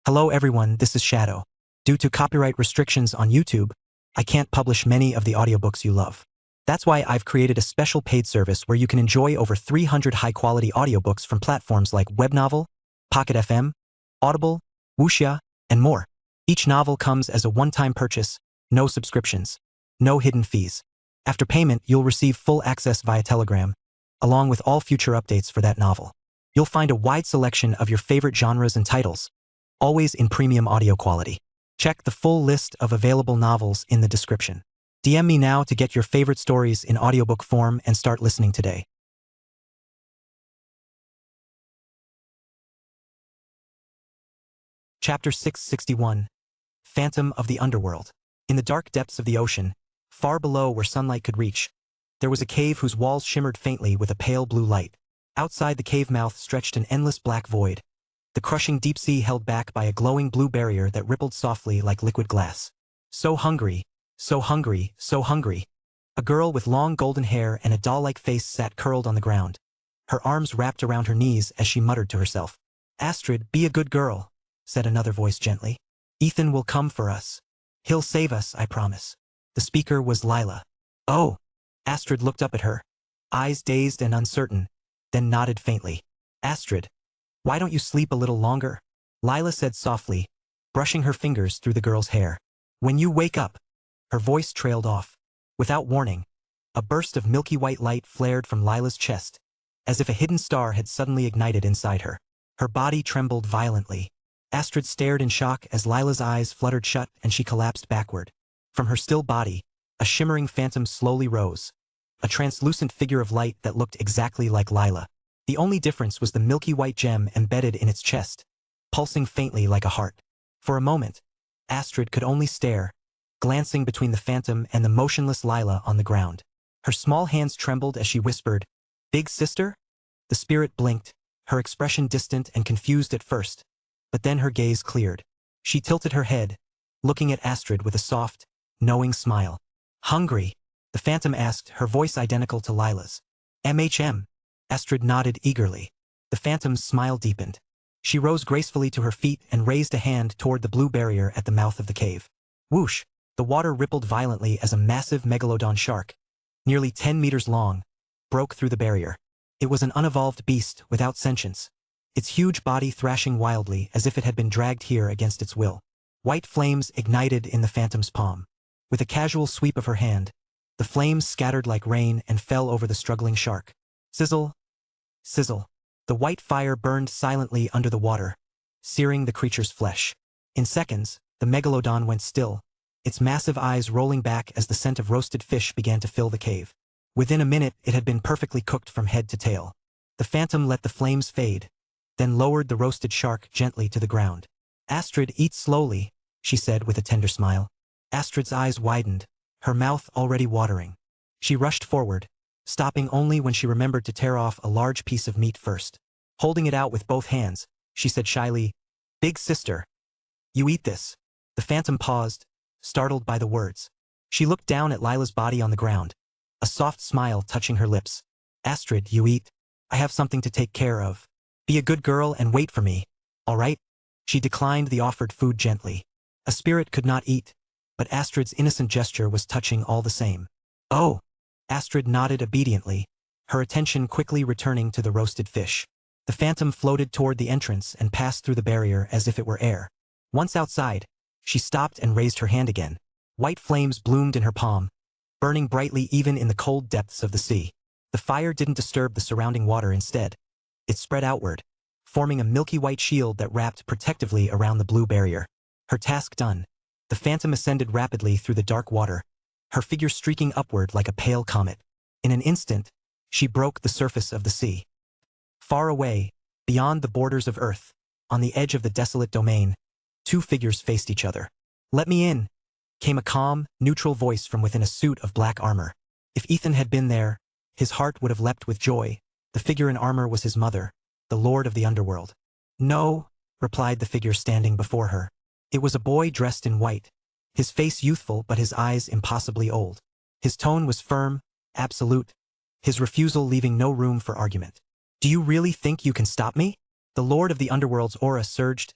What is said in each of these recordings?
Hello everyone, this is Shadow. Due to copyright restrictions on YouTube, I can't publish many of the audiobooks you love. That's why I've created a special paid service where you can enjoy over 300 high-quality audiobooks from platforms like Webnovel, Pocket FM, Audible, Wuxia, and more. Each novel comes as a one-time purchase, no subscriptions, no hidden fees. After payment, you'll receive full access via Telegram, along with all future updates for that novel. You'll find a wide selection of your favorite genres and titles, always in premium audio quality. Check the full list of available novels in the description. DM me now to get your favorite stories in audiobook form and start listening today. Chapter 661, Phantom of the Underworld. In the dark depths of the ocean, far below where sunlight could reach, there was a cave whose walls shimmered faintly with a pale blue light. Outside the cave mouth stretched an endless black void, the crushing deep sea held back by a glowing blue barrier that rippled softly like liquid glass. So hungry, so hungry, so hungry. A girl with long golden hair and a doll-like face sat curled on the ground, her arms wrapped around her knees as she muttered to herself. "Astrid, be a good girl," said another voice gently. "Ethan will come for us. He'll save us, I promise." The speaker was Lila. "Oh." Astrid looked up at her, eyes dazed and uncertain, then nodded faintly. "Astrid, why don't you sleep a little longer?" Lila said softly, brushing her fingers through the girl's hair. "When you wake up." Her voice trailed off. Without warning, a burst of milky white light flared from Lila's chest, as if a hidden star had suddenly ignited inside her. Her body trembled violently. Astrid stared in shock as Lila's eyes fluttered shut and she collapsed backward. From her still body, a shimmering phantom slowly rose, a translucent figure of light that looked exactly like Lila. The only difference was the milky white gem embedded in its chest, pulsing faintly like a heart. For a moment, Astrid could only stare, glancing between the phantom and the motionless Lila on the ground. Her small hands trembled as she whispered, "Big sister?" The spirit blinked, her expression distant and confused at first, but then her gaze cleared. She tilted her head, looking at Astrid with a soft, knowing smile. "Hungry?" the phantom asked, her voice identical to Lila's. "MHM." Astrid nodded eagerly. The phantom's smile deepened. She rose gracefully to her feet and raised a hand toward the blue barrier at the mouth of the cave. Whoosh! The water rippled violently as a massive megalodon shark, nearly 10 meters long, broke through the barrier. It was an unevolved beast without sentience, its huge body thrashing wildly as if it had been dragged here against its will. White flames ignited in the phantom's palm. With a casual sweep of her hand, the flames scattered like rain and fell over the struggling shark. Sizzle! Sizzle! The white fire burned silently under the water, searing the creature's flesh. In seconds, the megalodon went still, its massive eyes rolling back as the scent of roasted fish began to fill the cave. Within a minute, it had been perfectly cooked from head to tail. The phantom let the flames fade, then lowered the roasted shark gently to the ground. "Astrid, eat slowly," she said with a tender smile. Astrid's eyes widened, her mouth already watering. She rushed forward, stopping only when she remembered to tear off a large piece of meat first. Holding it out with both hands, she said shyly, "Big sister, you eat this." The phantom paused, startled by the words. She looked down at Lila's body on the ground, a soft smile touching her lips. "Astrid, you eat. I have something to take care of. Be a good girl and wait for me, all right?" She declined the offered food gently. A spirit could not eat, but Astrid's innocent gesture was touching all the same. "Oh!" Astrid nodded obediently, her attention quickly returning to the roasted fish. The phantom floated toward the entrance and passed through the barrier as if it were air. Once outside, she stopped and raised her hand again. White flames bloomed in her palm, burning brightly even in the cold depths of the sea. The fire didn't disturb the surrounding water instead. It spread outward, forming a milky white shield that wrapped protectively around the blue barrier. Her task done, the phantom ascended rapidly through the dark water, her figure streaking upward like a pale comet. In an instant, she broke the surface of the sea. Far away, beyond the borders of Earth, on the edge of the desolate domain, two figures faced each other. "Let me in," came a calm, neutral voice from within a suit of black armor. If Ethan had been there, his heart would have leapt with joy. The figure in armor was his mother, the Lord of the Underworld. "No," replied the figure standing before her. It was a boy dressed in white, his face youthful but his eyes impossibly old. His tone was firm, absolute, his refusal leaving no room for argument. "Do you really think you can stop me?" The Lord of the Underworld's aura surged,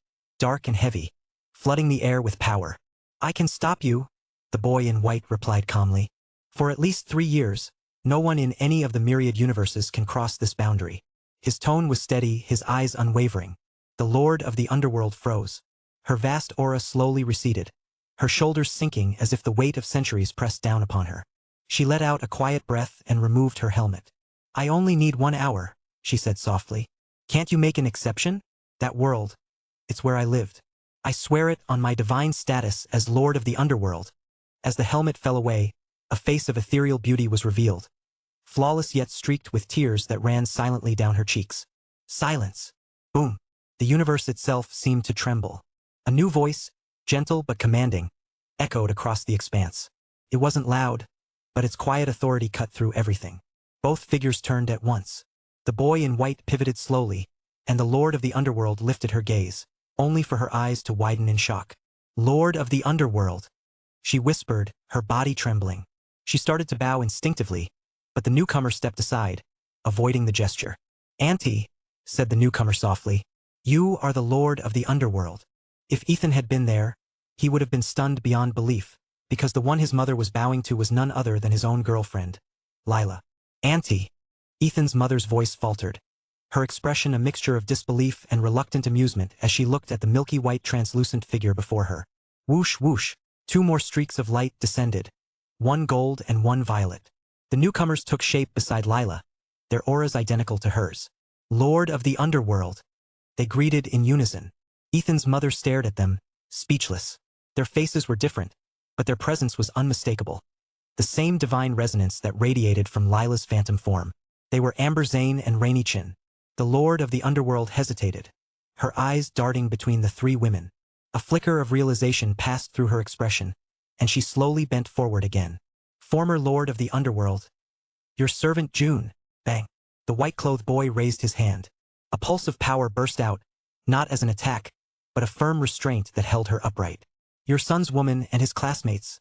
dark and heavy, flooding the air with power. "I can stop you," the boy in white replied calmly. "For at least 3 years, no one in any of the myriad universes can cross this boundary." His tone was steady, his eyes unwavering. The Lord of the Underworld froze. Her vast aura slowly receded, her shoulders sinking as if the weight of centuries pressed down upon her. She let out a quiet breath and removed her helmet. "I only need 1 hour," she said softly. "Can't you make an exception? That world, it's where I lived. I swear it on my divine status as Lord of the Underworld." As the helmet fell away, a face of ethereal beauty was revealed, flawless yet streaked with tears that ran silently down her cheeks. Silence. Boom. The universe itself seemed to tremble. A new voice, gentle but commanding, echoed across the expanse. It wasn't loud, but its quiet authority cut through everything. Both figures turned at once. The boy in white pivoted slowly, and the Lord of the Underworld lifted her gaze, only for her eyes to widen in shock. "Lord of the Underworld," she whispered, her body trembling. She started to bow instinctively, but the newcomer stepped aside, avoiding the gesture. "Auntie," said the newcomer softly, "you are the Lord of the Underworld." If Ethan had been there, he would have been stunned beyond belief, because the one his mother was bowing to was none other than his own girlfriend, Lila. "Auntie." Ethan's mother's voice faltered, her expression a mixture of disbelief and reluctant amusement as she looked at the milky white translucent figure before her. Whoosh, whoosh, 2 more streaks of light descended, 1 gold and 1 violet. The newcomers took shape beside Lila, their auras identical to hers. "Lord of the Underworld," they greeted in unison. Ethan's mother stared at them, speechless. Their faces were different, but their presence was unmistakable. The same divine resonance that radiated from Lila's phantom form. They were Amber Zane and Rainy Chin. The Lord of the Underworld hesitated, her eyes darting between the 3 women. A flicker of realization passed through her expression, and she slowly bent forward again. "Former Lord of the Underworld, your servant June." Bang. The white-clothed boy raised his hand. A pulse of power burst out, not as an attack, but a firm restraint that held her upright. "Your son's woman and his classmates,"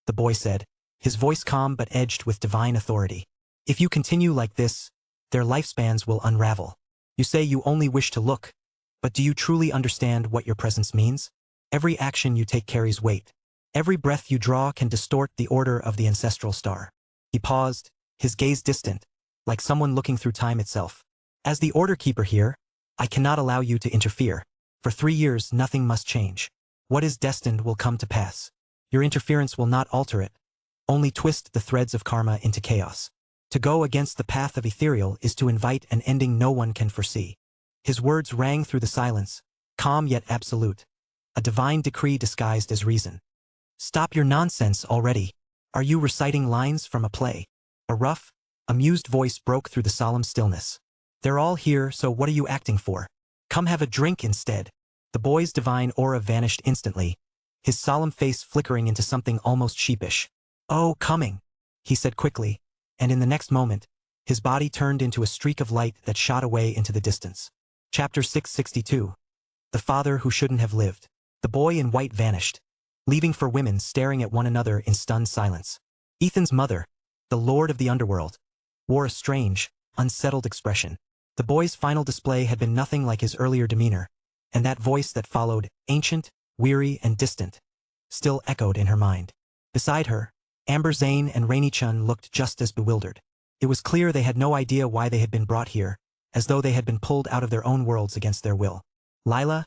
the boy said, his voice calm but edged with divine authority. "If you continue like this, their lifespans will unravel. You say you only wish to look, but do you truly understand what your presence means? Every action you take carries weight. Every breath you draw can distort the order of the ancestral star." He paused, his gaze distant, like someone looking through time itself. "As the Order Keeper here, I cannot allow you to interfere. For 3 years, nothing must change. What is destined will come to pass. Your interference will not alter it, only twist the threads of karma into chaos. To go against the path of ethereal is to invite an ending no one can foresee." His words rang through the silence, calm yet absolute, a divine decree disguised as reason. "Stop your nonsense already. Are you reciting lines from a play?" A rough, amused voice broke through the solemn stillness. "They're all here, so what are you acting for? Come have a drink instead." The boy's divine aura vanished instantly, his solemn face flickering into something almost sheepish. "Oh, coming," he said quickly, and in the next moment, his body turned into a streak of light that shot away into the distance. Chapter 662. The Father Who Shouldn't Have Lived. The boy in white vanished, leaving 4 women staring at one another in stunned silence. Ethan's mother, the Lord of the Underworld, wore a strange, unsettled expression. The boy's final display had been nothing like his earlier demeanor, and that voice that followed, ancient, weary, and distant, still echoed in her mind. Beside her, Amber Zane and Rainy Chun looked just as bewildered. It was clear they had no idea why they had been brought here, as though they had been pulled out of their own worlds against their will. "Lila?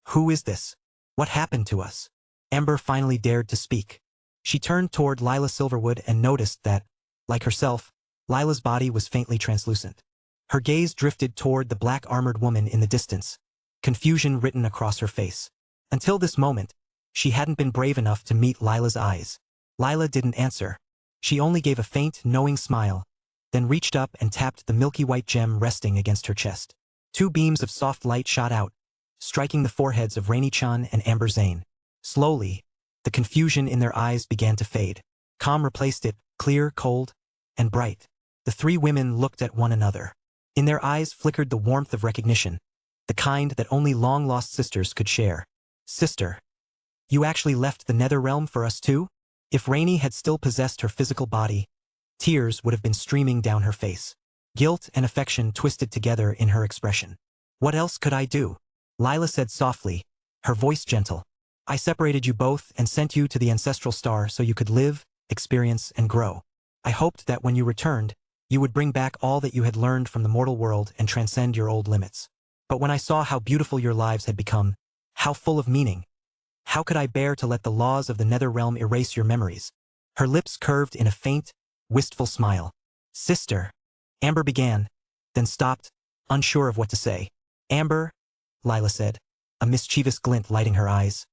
Who is this? What happened to us?" Amber finally dared to speak. She turned toward Lila Silverwood and noticed that, like herself, Lila's body was faintly translucent. Her gaze drifted toward the black-armored woman in the distance, confusion written across her face. Until this moment, she hadn't been brave enough to meet Lila's eyes. Lila didn't answer. She only gave a faint, knowing smile, then reached up and tapped the milky white gem resting against her chest. 2 beams of soft light shot out, striking the foreheads of Rainy Chun and Amber Zane. Slowly, the confusion in their eyes began to fade. Calm replaced it, clear, cold, and bright. The 3 women looked at one another. In their eyes flickered the warmth of recognition, the kind that only long-lost sisters could share. "Sister, you actually left the nether realm for us too?" If Rainy had still possessed her physical body, tears would have been streaming down her face. Guilt and affection twisted together in her expression. "What else could I do?" Lila said softly, her voice gentle. I separated you both and sent you to the ancestral star so you could live, experience, and grow. I hoped that when you returned, you would bring back all that you had learned from the mortal world and transcend your old limits. But when I saw how beautiful your lives had become, how full of meaning, how could I bear to let the laws of the nether realm erase your memories? Her lips curved in a faint, wistful smile. Sister, Amber began, then stopped, unsure of what to say. Amber, Lila said, a mischievous glint lighting her eyes.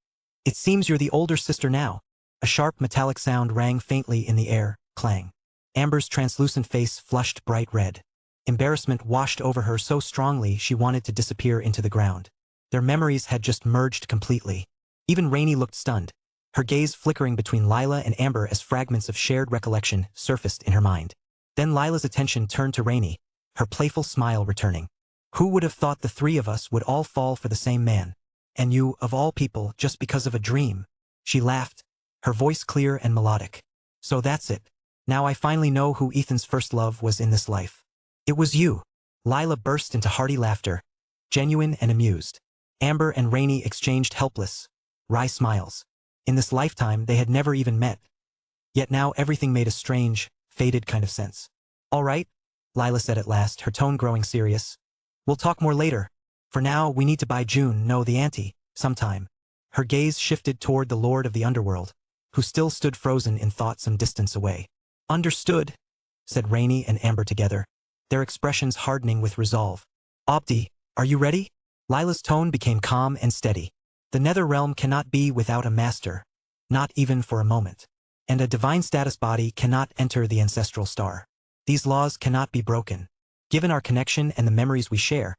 It seems you're the older sister now. A sharp metallic sound rang faintly in the air, clang. Amber's translucent face flushed bright red. Embarrassment washed over her so strongly she wanted to disappear into the ground. Their memories had just merged completely. Even Rainey looked stunned, her gaze flickering between Lila and Amber as fragments of shared recollection surfaced in her mind. Then Lila's attention turned to Rainey, her playful smile returning. Who would have thought the three of us would all fall for the same man? And you, of all people, just because of a dream? She laughed, her voice clear and melodic. So that's it. Now I finally know who Ethan's first love was in this life. It was you. Lila burst into hearty laughter, genuine and amused. Amber and Rainey exchanged helpless, wry smiles. In this lifetime they had never even met. Yet now everything made a strange, faded kind of sense. All right, Lila said at last, her tone growing serious. We'll talk more later. For now, we need to buy June, no, the auntie, sometime. Her gaze shifted toward the Lord of the Underworld, who still stood frozen in thought some distance away. Understood, said Rainey and Amber together, their expressions hardening with resolve. Abdi, are you ready? Lila's tone became calm and steady. The nether realm cannot be without a master, not even for a moment. And a divine status body cannot enter the ancestral star. These laws cannot be broken. Given our connection and the memories we share,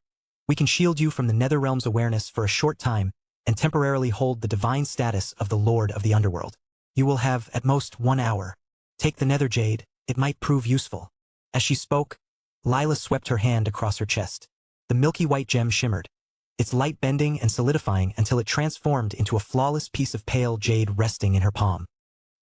we can shield you from the nether realm's awareness for a short time and temporarily hold the divine status of the Lord of the Underworld. You will have, at most, 1 hour. Take the nether jade, it might prove useful. As she spoke, Lila swept her hand across her chest. The milky white gem shimmered, its light bending and solidifying until it transformed into a flawless piece of pale jade resting in her palm.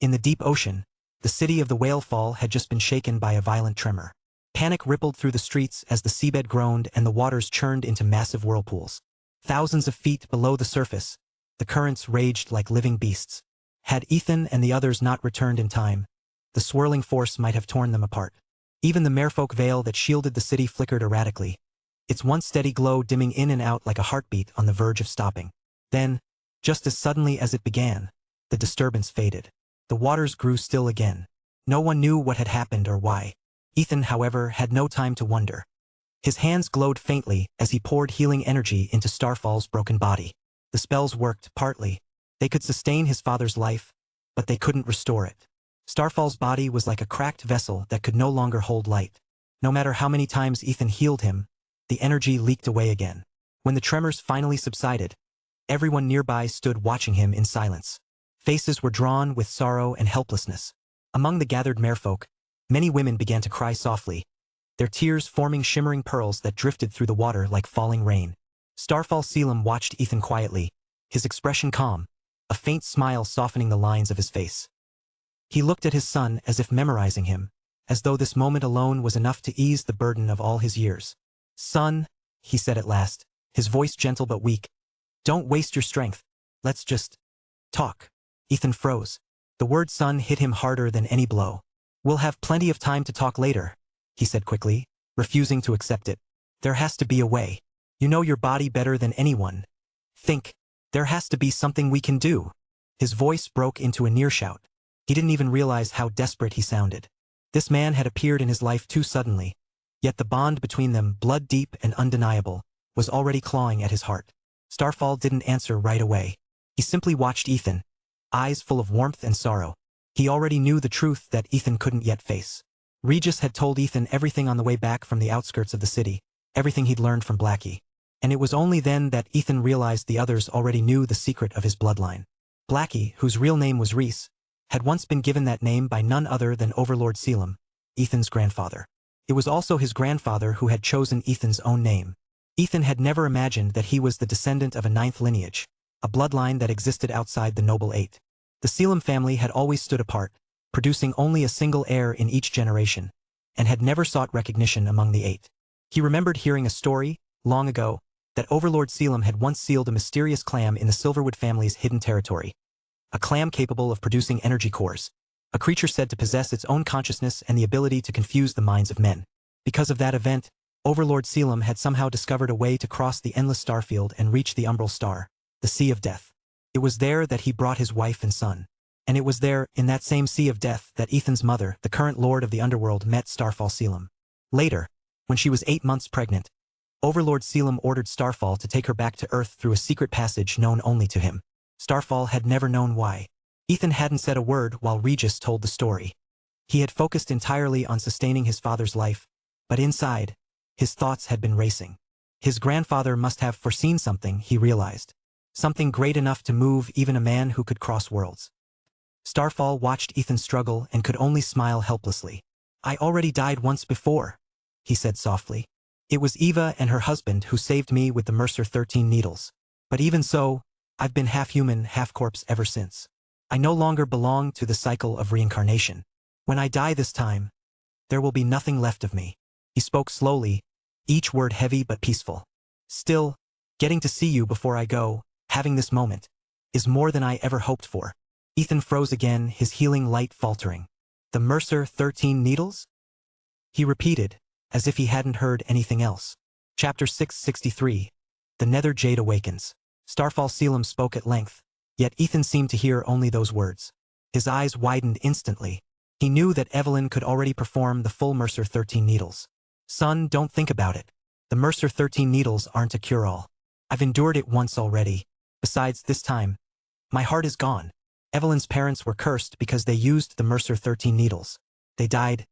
In the deep ocean, the city of the whale fall had just been shaken by a violent tremor. Panic rippled through the streets as the seabed groaned and the waters churned into massive whirlpools. Thousands of feet below the surface, the currents raged like living beasts. Had Ethan and the others not returned in time, the swirling force might have torn them apart. Even the merfolk veil that shielded the city flickered erratically, its once steady glow dimming in and out like a heartbeat on the verge of stopping. Then, just as suddenly as it began, the disturbance faded. The waters grew still again. No one knew what had happened or why. Ethan, however, had no time to wonder. His hands glowed faintly as he poured healing energy into Starfall's broken body. The spells worked, partly. They could sustain his father's life, but they couldn't restore it. Starfall's body was like a cracked vessel that could no longer hold light. No matter how many times Ethan healed him, the energy leaked away again. When the tremors finally subsided, everyone nearby stood watching him in silence. Faces were drawn with sorrow and helplessness. Among the gathered merfolk, many women began to cry softly, their tears forming shimmering pearls that drifted through the water like falling rain. Starfall Selim watched Ethan quietly, his expression calm, a faint smile softening the lines of his face. He looked at his son as if memorizing him, as though this moment alone was enough to ease the burden of all his years. Son, he said at last, his voice gentle but weak, don't waste your strength. Let's just talk. Ethan froze. The word son hit him harder than any blow. We'll have plenty of time to talk later, he said quickly, refusing to accept it. There has to be a way. You know your body better than anyone. Think, there has to be something we can do. His voice broke into a near shout. He didn't even realize how desperate he sounded. This man had appeared in his life too suddenly, yet the bond between them, blood deep and undeniable, was already clawing at his heart. Starfall didn't answer right away. He simply watched Ethan, eyes full of warmth and sorrow. He already knew the truth that Ethan couldn't yet face. Regis had told Ethan everything on the way back from the outskirts of the city, everything he'd learned from Blackie. And it was only then that Ethan realized the others already knew the secret of his bloodline. Blackie, whose real name was Reese, had once been given that name by none other than Overlord Selim, Ethan's grandfather. It was also his grandfather who had chosen Ethan's own name. Ethan had never imagined that he was the descendant of a ninth lineage, a bloodline that existed outside the Noble Eight. The Selim family had always stood apart, producing only a single heir in each generation, and had never sought recognition among the eight. He remembered hearing a story, long ago, that Overlord Selim had once sealed a mysterious clam in the Silverwood family's hidden territory. A clam capable of producing energy cores. A creature said to possess its own consciousness and the ability to confuse the minds of men. Because of that event, Overlord Selim had somehow discovered a way to cross the endless starfield and reach the umbral star, the Sea of Death. It was there that he brought his wife and son. And it was there, in that same Sea of Death, that Ethan's mother, the current Lord of the Underworld, met Starfall Selim. Later, when she was 8 months pregnant, Overlord Selim ordered Starfall to take her back to Earth through a secret passage known only to him. Starfall had never known why. Ethan hadn't said a word while Regis told the story. He had focused entirely on sustaining his father's life, but inside, his thoughts had been racing. His grandfather must have foreseen something, he realized. Something great enough to move even a man who could cross worlds. Starfall watched Ethan struggle and could only smile helplessly. "I already died once before," he said softly. "It was Eva and her husband who saved me with the Mercer 13 needles. But even so, I've been half human, half corpse ever since. I no longer belong to the cycle of reincarnation. When I die this time, there will be nothing left of me." He spoke slowly, each word heavy but peaceful. "Still, getting to see you before I go, having this moment, is more than I ever hoped for." Ethan froze again, his healing light faltering. "The Mercer 13 needles?" he repeated, as if he hadn't heard anything else. Chapter 663. The Nether Jade Awakens. Starfall Selim spoke at length, yet Ethan seemed to hear only those words. His eyes widened instantly. He knew that Evelyn could already perform the full Mercer 13 needles. "Son, don't think about it. The Mercer 13 needles aren't a cure-all. I've endured it once already. Besides, this time, my heart is gone. Evelyn's parents were cursed because they used the Mercer 13 needles. They died,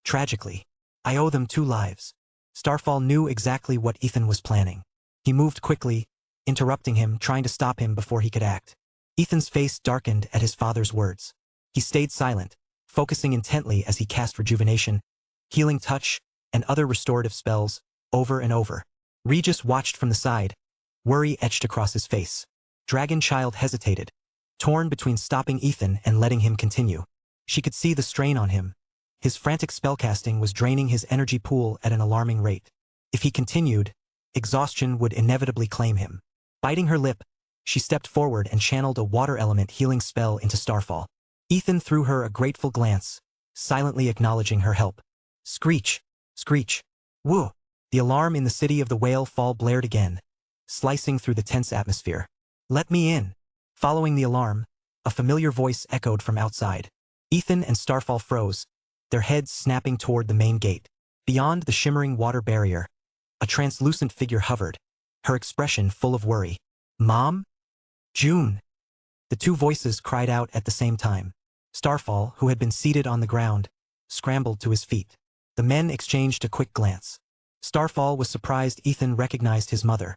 tragically. I owe them 2 lives." Starfall knew exactly what Ethan was planning. He moved quickly, interrupting him, trying to stop him before he could act. Ethan's face darkened at his father's words. He stayed silent, focusing intently as he cast rejuvenation, healing touch, and other restorative spells, over and over. Regis watched from the side, worry etched across his face. Dragon Child hesitated, torn between stopping Ethan and letting him continue. She could see the strain on him. His frantic spellcasting was draining his energy pool at an alarming rate. If he continued, exhaustion would inevitably claim him. Biting her lip, she stepped forward and channeled a water element healing spell into Starfall. Ethan threw her a grateful glance, silently acknowledging her help. Screech! Screech! Woo! The alarm in the city of the Whale Fall blared again, slicing through the tense atmosphere. "Let me in!" Following the alarm, a familiar voice echoed from outside. Ethan and Starfall froze, their heads snapping toward the main gate. Beyond the shimmering water barrier, a translucent figure hovered, her expression full of worry. "Mom? June!" The 2 voices cried out at the same time. Starfall, who had been seated on the ground, scrambled to his feet. The men exchanged a quick glance. Starfall was surprised Ethan recognized his mother,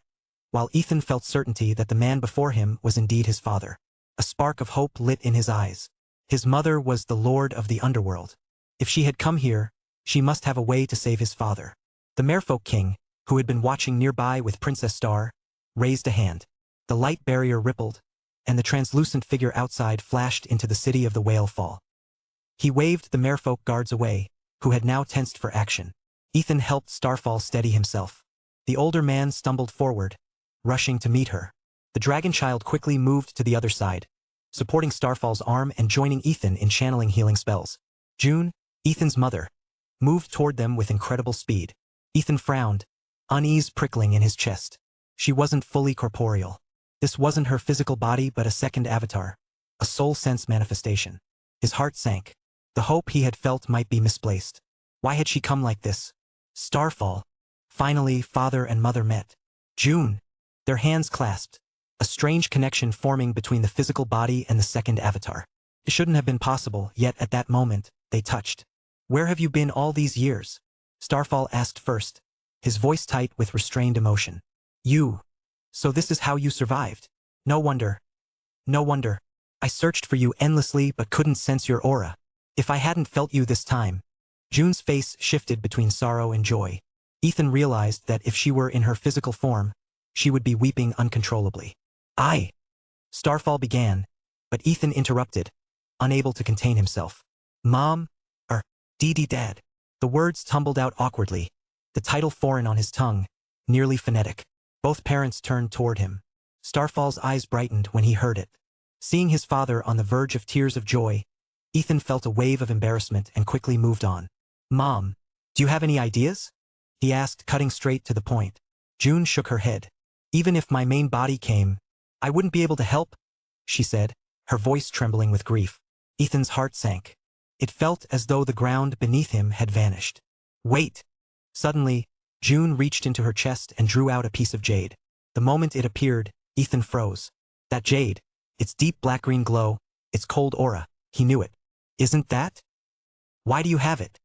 while Ethan felt certainty that the man before him was indeed his father. A spark of hope lit in his eyes. His mother was the Lord of the Underworld. If she had come here, she must have a way to save his father. The Merfolk King, who had been watching nearby with Princess Star, raised a hand. The light barrier rippled, and the translucent figure outside flashed into the city of the Whale Fall. He waved the Merfolk guards away, who had now tensed for action. Ethan helped Starfall steady himself. The older man stumbled forward, rushing to meet her. The Dragon Child quickly moved to the other side, supporting Starfall's arm and joining Ethan in channeling healing spells. June, Ethan's mother, moved toward them with incredible speed. Ethan frowned, unease prickling in his chest. She wasn't fully corporeal. This wasn't her physical body but a second avatar, a soul sense manifestation. His heart sank. The hope he had felt might be misplaced. Why had she come like this? Starfall. Finally, father and mother met. June. Their hands clasped, a strange connection forming between the physical body and the second avatar. It shouldn't have been possible, yet at that moment, they touched. "Where have you been all these years?" Starfall asked first, his voice tight with restrained emotion. "You. So this is how you survived. No wonder. No wonder. I searched for you endlessly but couldn't sense your aura. If I hadn't felt you this time." June's face shifted between sorrow and joy. Ethan realized that if she were in her physical form, she would be weeping uncontrollably. Starfall began, but Ethan interrupted, unable to contain himself. "Mom, Dad." The words tumbled out awkwardly, the title foreign on his tongue, nearly phonetic. Both parents turned toward him. Starfall's eyes brightened when he heard it. Seeing his father on the verge of tears of joy, Ethan felt a wave of embarrassment and quickly moved on. "Mom, do you have any ideas?" he asked, cutting straight to the point. June shook her head. "Even if my main body came, I wouldn't be able to help," she said, her voice trembling with grief. Ethan's heart sank. It felt as though the ground beneath him had vanished. "Wait!" Suddenly, June reached into her chest and drew out a piece of jade. The moment it appeared, Ethan froze. That jade, its deep black-green glow, its cold aura, he knew it. "Isn't that? Why do you have it?"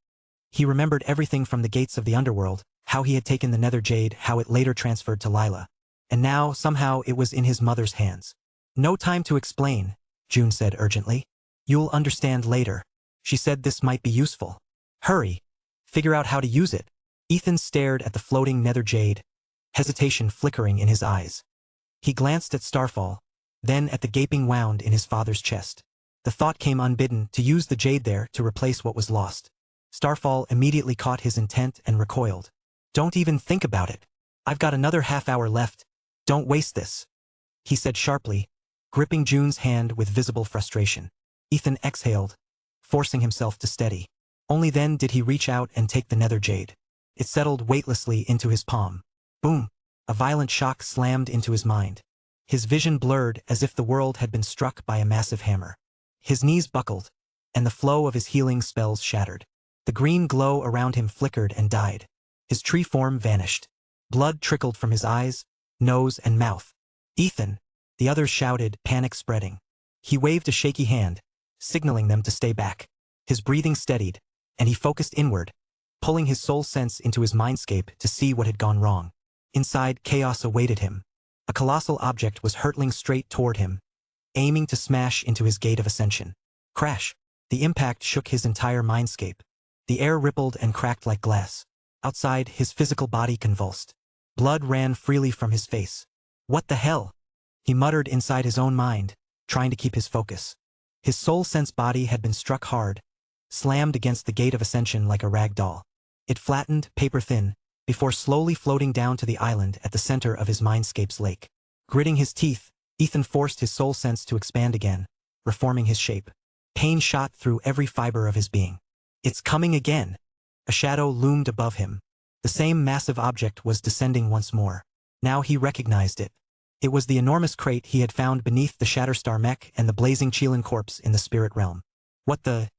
He remembered everything from the gates of the underworld, how he had taken the nether jade, how it later transferred to Lila. And now, somehow, it was in his mother's hands. "No time to explain," June said urgently. "You'll understand later." She said this might be useful. "Hurry. Figure out how to use it." Ethan stared at the floating nether jade, hesitation flickering in his eyes. He glanced at Starfall, then at the gaping wound in his father's chest. The thought came unbidden to use the jade there to replace what was lost. Starfall immediately caught his intent and recoiled. "Don't even think about it. I've got another half-hour left. Don't waste this," he said sharply, gripping June's hand with visible frustration. Ethan exhaled, forcing himself to steady. Only then did he reach out and take the nether jade. It settled weightlessly into his palm. Boom! A violent shock slammed into his mind. His vision blurred as if the world had been struck by a massive hammer. His knees buckled, and the flow of his healing spells shattered. The green glow around him flickered and died. His tree form vanished. Blood trickled from his eyes, nose, and mouth. "Ethan!" the others shouted, panic spreading. He waved a shaky hand, signaling them to stay back. His breathing steadied, and he focused inward, pulling his soul sense into his mindscape to see what had gone wrong. Inside, chaos awaited him. A colossal object was hurtling straight toward him, aiming to smash into his gate of ascension. Crash! The impact shook his entire mindscape. The air rippled and cracked like glass. Outside, his physical body convulsed. Blood ran freely from his face. "What the hell?" he muttered inside his own mind, trying to keep his focus. His soul sense body had been struck hard, slammed against the gate of ascension like a rag doll. It flattened, paper-thin, before slowly floating down to the island at the center of his mindscape's lake. Gritting his teeth, Ethan forced his soul sense to expand again, reforming his shape. Pain shot through every fiber of his being. "It's coming again!" A shadow loomed above him. The same massive object was descending once more. Now he recognized it. It was the enormous crate he had found beneath the Shatterstar mech and the blazing Chelan corpse in the spirit realm. "What the?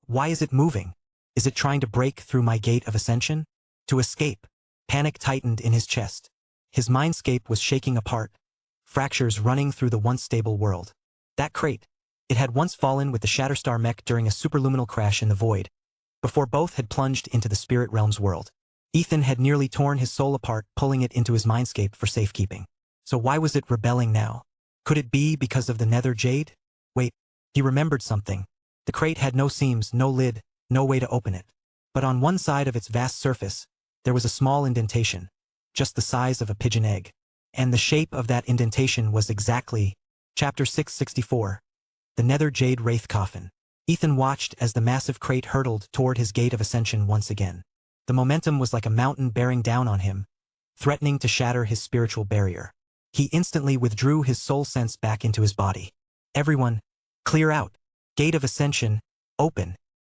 Why is it moving? Is it trying to break through my gate of ascension? To escape?" Panic tightened in his chest. His mindscape was shaking apart, fractures running through the once stable world. That crate. It had once fallen with the Shatterstar mech during a superluminal crash in the void, before both had plunged into the spirit realm's world. Ethan had nearly torn his soul apart, pulling it into his mindscape for safekeeping. So why was it rebelling now? Could it be because of the nether jade? Wait, he remembered something. The crate had no seams, no lid, no way to open it. But on one side of its vast surface, there was a small indentation, just the size of a pigeon egg. And the shape of that indentation was exactly... Chapter 664. The Nether Jade Wraith Coffin. Ethan watched as the massive crate hurtled toward his gate of ascension once again. The momentum was like a mountain bearing down on him, threatening to shatter his spiritual barrier. He instantly withdrew his soul sense back into his body. "Everyone, clear out. Gate of ascension, open."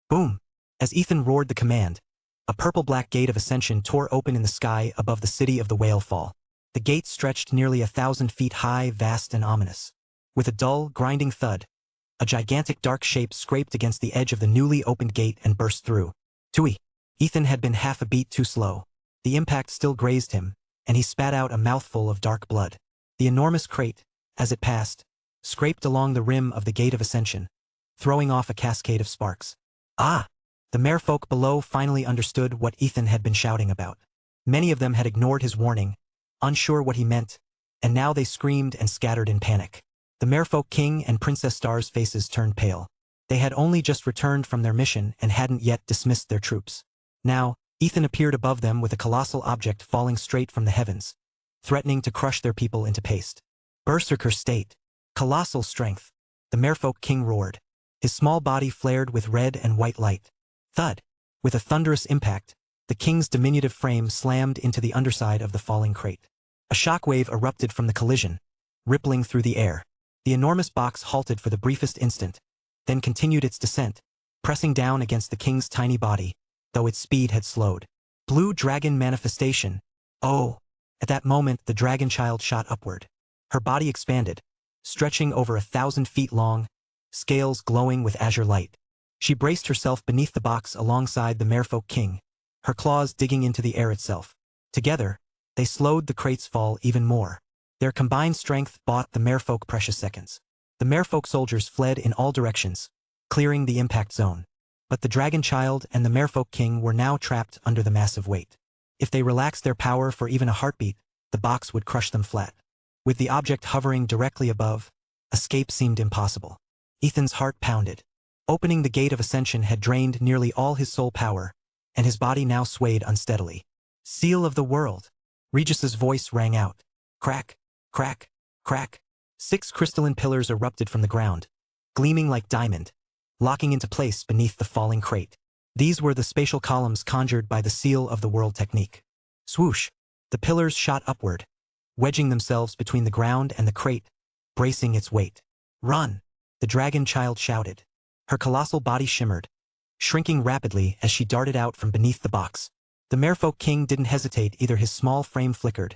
Boom! As Ethan roared the command, a purple-black gate of ascension tore open in the sky above the city of the Whale Fall. The gate stretched nearly 1,000 feet high, vast and ominous. With a dull, grinding thud, a gigantic dark shape scraped against the edge of the newly opened gate and burst through. Tui! Ethan had been half a beat too slow. The impact still grazed him, and he spat out a mouthful of dark blood. The enormous crate, as it passed, scraped along the rim of the gate of ascension, throwing off a cascade of sparks. Ah! The merfolk below finally understood what Ethan had been shouting about. Many of them had ignored his warning, unsure what he meant, and now they screamed and scattered in panic. The merfolk king and Princess Star's faces turned pale. They had only just returned from their mission and hadn't yet dismissed their troops. Now, Ethan appeared above them with a colossal object falling straight from the heavens, threatening to crush their people into paste. Berserker state. Colossal strength. The merfolk king roared. His small body flared with red and white light. Thud! With a thunderous impact, the king's diminutive frame slammed into the underside of the falling crate. A shockwave erupted from the collision, rippling through the air. The enormous box halted for the briefest instant, then continued its descent, pressing down against the king's tiny body, though its speed had slowed. Blue dragon manifestation. Oh! At that moment the dragon child shot upward. Her body expanded, stretching over 1,000 feet long, scales glowing with azure light. She braced herself beneath the box alongside the merfolk king, her claws digging into the air itself. Together, they slowed the crate's fall even more. Their combined strength bought the merfolk precious seconds. The merfolk soldiers fled in all directions, clearing the impact zone. But the dragon child and the merfolk king were now trapped under the massive weight. If they relaxed their power for even a heartbeat, the box would crush them flat. With the object hovering directly above, escape seemed impossible. Ethan's heart pounded. Opening the gate of ascension had drained nearly all his soul power, and his body now swayed unsteadily. Seal of the world! Regis's voice rang out. Crack, crack, crack. 6 crystalline pillars erupted from the ground, gleaming like diamond, locking into place beneath the falling crate. These were the spatial columns conjured by the seal of the world technique. Swoosh! The pillars shot upward, wedging themselves between the ground and the crate, bracing its weight. Run! The dragon child shouted. Her colossal body shimmered, shrinking rapidly as she darted out from beneath the box. The merfolk king didn't hesitate either. His small frame flickered,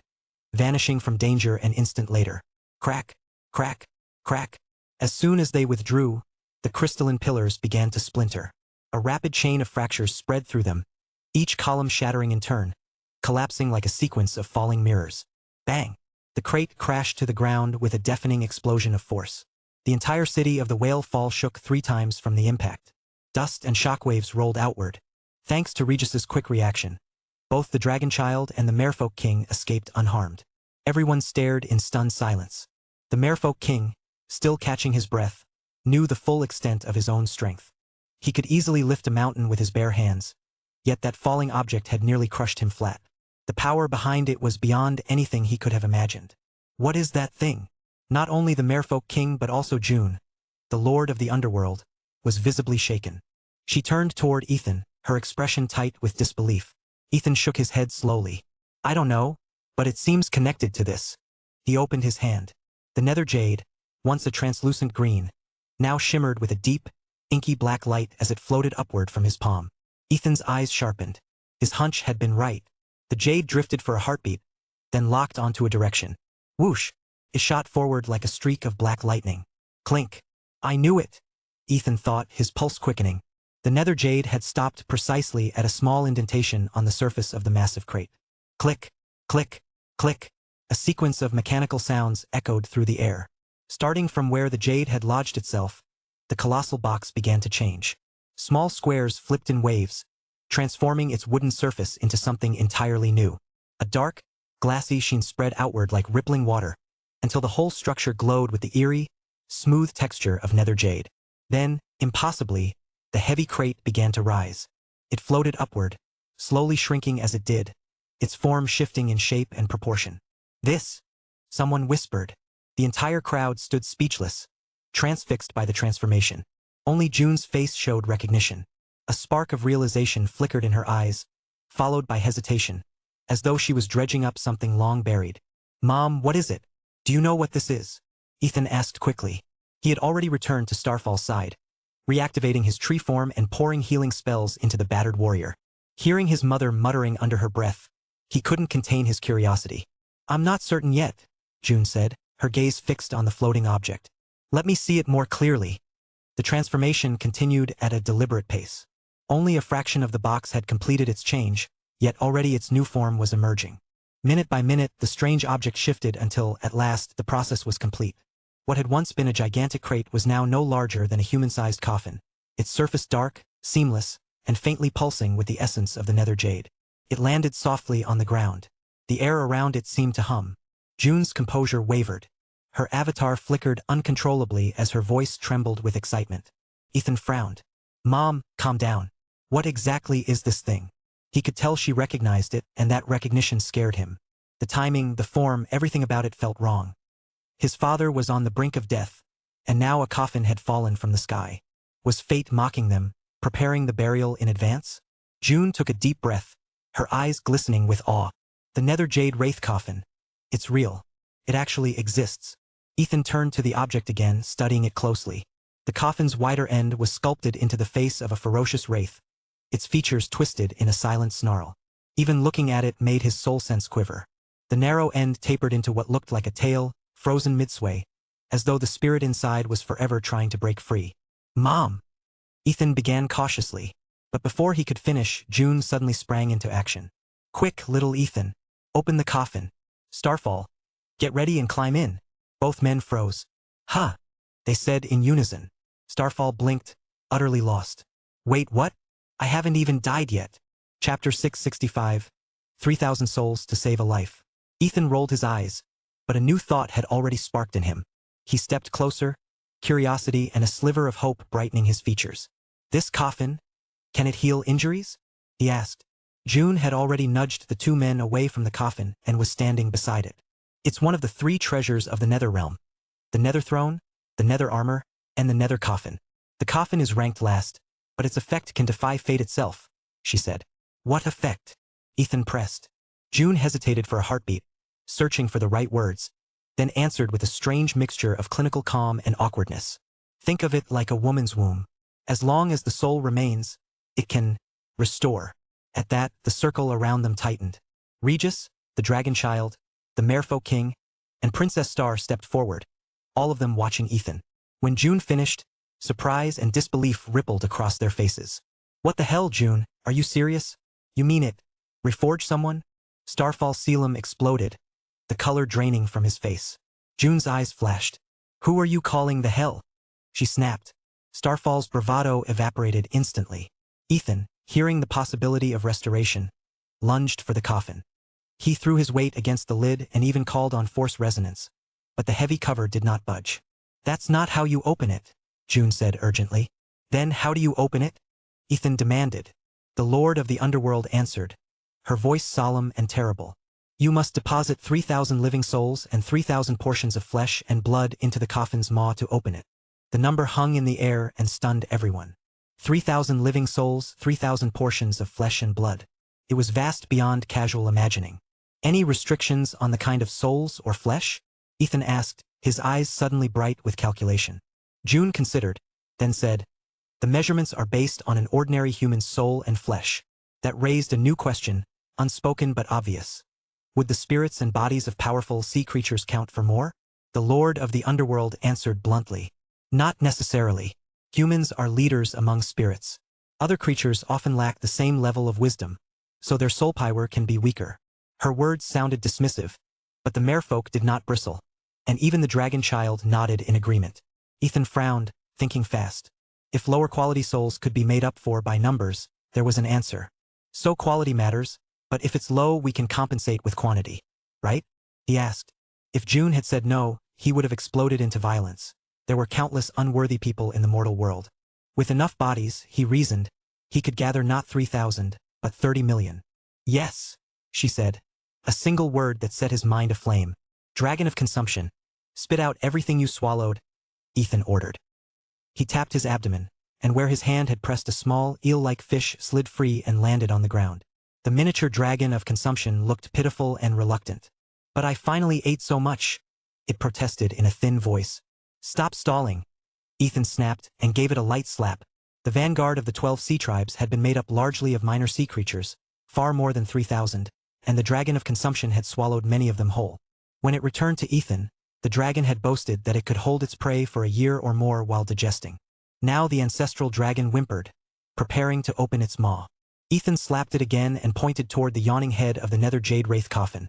vanishing from danger an instant later. Crack, crack, crack. As soon as they withdrew, the crystalline pillars began to splinter. A rapid chain of fractures spread through them, each column shattering in turn, collapsing like a sequence of falling mirrors. Bang! The crate crashed to the ground with a deafening explosion of force. The entire city of the Whale Fall shook 3 times from the impact. Dust and shockwaves rolled outward. Thanks to Regis's quick reaction, both the dragon child and the merfolk king escaped unharmed. Everyone stared in stunned silence. The merfolk king, still catching his breath, knew the full extent of his own strength. He could easily lift a mountain with his bare hands, yet that falling object had nearly crushed him flat. The power behind it was beyond anything he could have imagined. What is that thing? Not only the merfolk king but also June, the lord of the underworld, was visibly shaken. She turned toward Ethan, her expression tight with disbelief. Ethan shook his head slowly. I don't know, but it seems connected to this. He opened his hand. The nether jade, once a translucent green, now shimmered with a deep, inky black light as it floated upward from his palm. Ethan's eyes sharpened. His hunch had been right. The jade drifted for a heartbeat, then locked onto a direction. Whoosh! It shot forward like a streak of black lightning. Clink! I knew it! Ethan thought, his pulse quickening. The nether jade had stopped precisely at a small indentation on the surface of the massive crate. Click! Click! Click! A sequence of mechanical sounds echoed through the air. Starting from where the jade had lodged itself, the colossal box began to change. Small squares flipped in waves, transforming its wooden surface into something entirely new. A dark, glassy sheen spread outward like rippling water, until the whole structure glowed with the eerie, smooth texture of nether jade. Then, impossibly, the heavy crate began to rise. It floated upward, slowly shrinking as it did, its form shifting in shape and proportion. This, someone whispered. The entire crowd stood speechless, transfixed by the transformation. Only June's face showed recognition. A spark of realization flickered in her eyes, followed by hesitation, as though she was dredging up something long buried. Mom, what is it? Do you know what this is? Ethan asked quickly. He had already returned to Starfall's side, reactivating his tree form and pouring healing spells into the battered warrior. Hearing his mother muttering under her breath, he couldn't contain his curiosity. I'm not certain yet, June said, her gaze fixed on the floating object. Let me see it more clearly. The transformation continued at a deliberate pace. Only a fraction of the box had completed its change, yet already its new form was emerging. Minute by minute, the strange object shifted until, at last, the process was complete. What had once been a gigantic crate was now no larger than a human-sized coffin, its surface dark, seamless, and faintly pulsing with the essence of the nether jade. It landed softly on the ground. The air around it seemed to hum. June's composure wavered. Her avatar flickered uncontrollably as her voice trembled with excitement. Ethan frowned. Mom, calm down. What exactly is this thing? He could tell she recognized it, and that recognition scared him. The timing, the form, everything about it felt wrong. His father was on the brink of death, and now a coffin had fallen from the sky. Was fate mocking them, preparing the burial in advance? June took a deep breath, her eyes glistening with awe. The nether jade wraith coffin. It's real. It actually exists. Ethan turned to the object again, studying it closely. The coffin's wider end was sculpted into the face of a ferocious wraith, its features twisted in a silent snarl. Even looking at it made his soul sense quiver. The narrow end tapered into what looked like a tail, frozen mid-sway, as though the spirit inside was forever trying to break free. "Mom!" Ethan began cautiously, but before he could finish, June suddenly sprang into action. "Quick, little Ethan. Open the coffin. Starfall. Get ready and climb in." Both men froze. "Huh," they said in unison. Starfall blinked, utterly lost. "Wait, what? I haven't even died yet." Chapter 665, 3,000 Souls to Save a Life. Ethan rolled his eyes, but a new thought had already sparked in him. He stepped closer, curiosity and a sliver of hope brightening his features. "This coffin? Can it heal injuries?" he asked. June had already nudged the two men away from the coffin and was standing beside it. "It's one of the 3 treasures of the Nether Realm. The Nether Throne, the Nether Armor, and the Nether Coffin. The coffin is ranked last, but its effect can defy fate itself," she said. "What effect?" Ethan pressed. June hesitated for a heartbeat, searching for the right words, then answered with a strange mixture of clinical calm and awkwardness. "Think of it like a woman's womb. As long as the soul remains, it can restore." At that, the circle around them tightened. Regis, the Dragon Child, the Merfolk King, and Princess Star stepped forward, all of them watching Ethan. When June finished, surprise and disbelief rippled across their faces. "What the hell, June? Are you serious? You mean it? Reforge someone?" Starfall Selim exploded, the color draining from his face. June's eyes flashed. "Who are you calling the hell?" she snapped. Starfall's bravado evaporated instantly. Ethan, hearing the possibility of restoration, lunged for the coffin. He threw his weight against the lid and even called on force resonance, but the heavy cover did not budge. "That's not how you open it," June said urgently. "Then how do you open it?" Ethan demanded. The Lord of the Underworld answered, her voice solemn and terrible. "You must deposit 3,000 living souls and 3,000 portions of flesh and blood into the coffin's maw to open it." The number hung in the air and stunned everyone. 3,000 living souls, 3,000 portions of flesh and blood. It was vast beyond casual imagining. "Any restrictions on the kind of souls or flesh?" Ethan asked, his eyes suddenly bright with calculation. June considered, then said, "The measurements are based on an ordinary human's soul and flesh." That raised a new question, unspoken but obvious. Would the spirits and bodies of powerful sea creatures count for more? The Lord of the Underworld answered bluntly, "Not necessarily. Humans are leaders among spirits. Other creatures often lack the same level of wisdom, so their soul power can be weaker." Her words sounded dismissive, but the merfolk did not bristle, and even the Dragon Child nodded in agreement. Ethan frowned, thinking fast. If lower quality souls could be made up for by numbers, there was an answer. "So quality matters, but if it's low we can compensate with quantity, right?" he asked. If June had said no, he would have exploded into violence. There were countless unworthy people in the mortal world. With enough bodies, he reasoned, he could gather not 3,000, but 30 million. "Yes," she said, a single word that set his mind aflame. "Dragon of consumption. Spit out everything you swallowed," Ethan ordered. He tapped his abdomen, and where his hand had pressed a small, eel-like fish slid free and landed on the ground. The miniature dragon of consumption looked pitiful and reluctant. "But I finally ate so much," it protested in a thin voice. "Stop stalling," Ethan snapped and gave it a light slap. The vanguard of the 12 sea tribes had been made up largely of minor sea creatures, far more than 3,000, and the dragon of consumption had swallowed many of them whole. When it returned to Ethan, the dragon had boasted that it could hold its prey for a year or more while digesting. Now the ancestral dragon whimpered, preparing to open its maw. Ethan slapped it again and pointed toward the yawning head of the nether jade wraith coffin,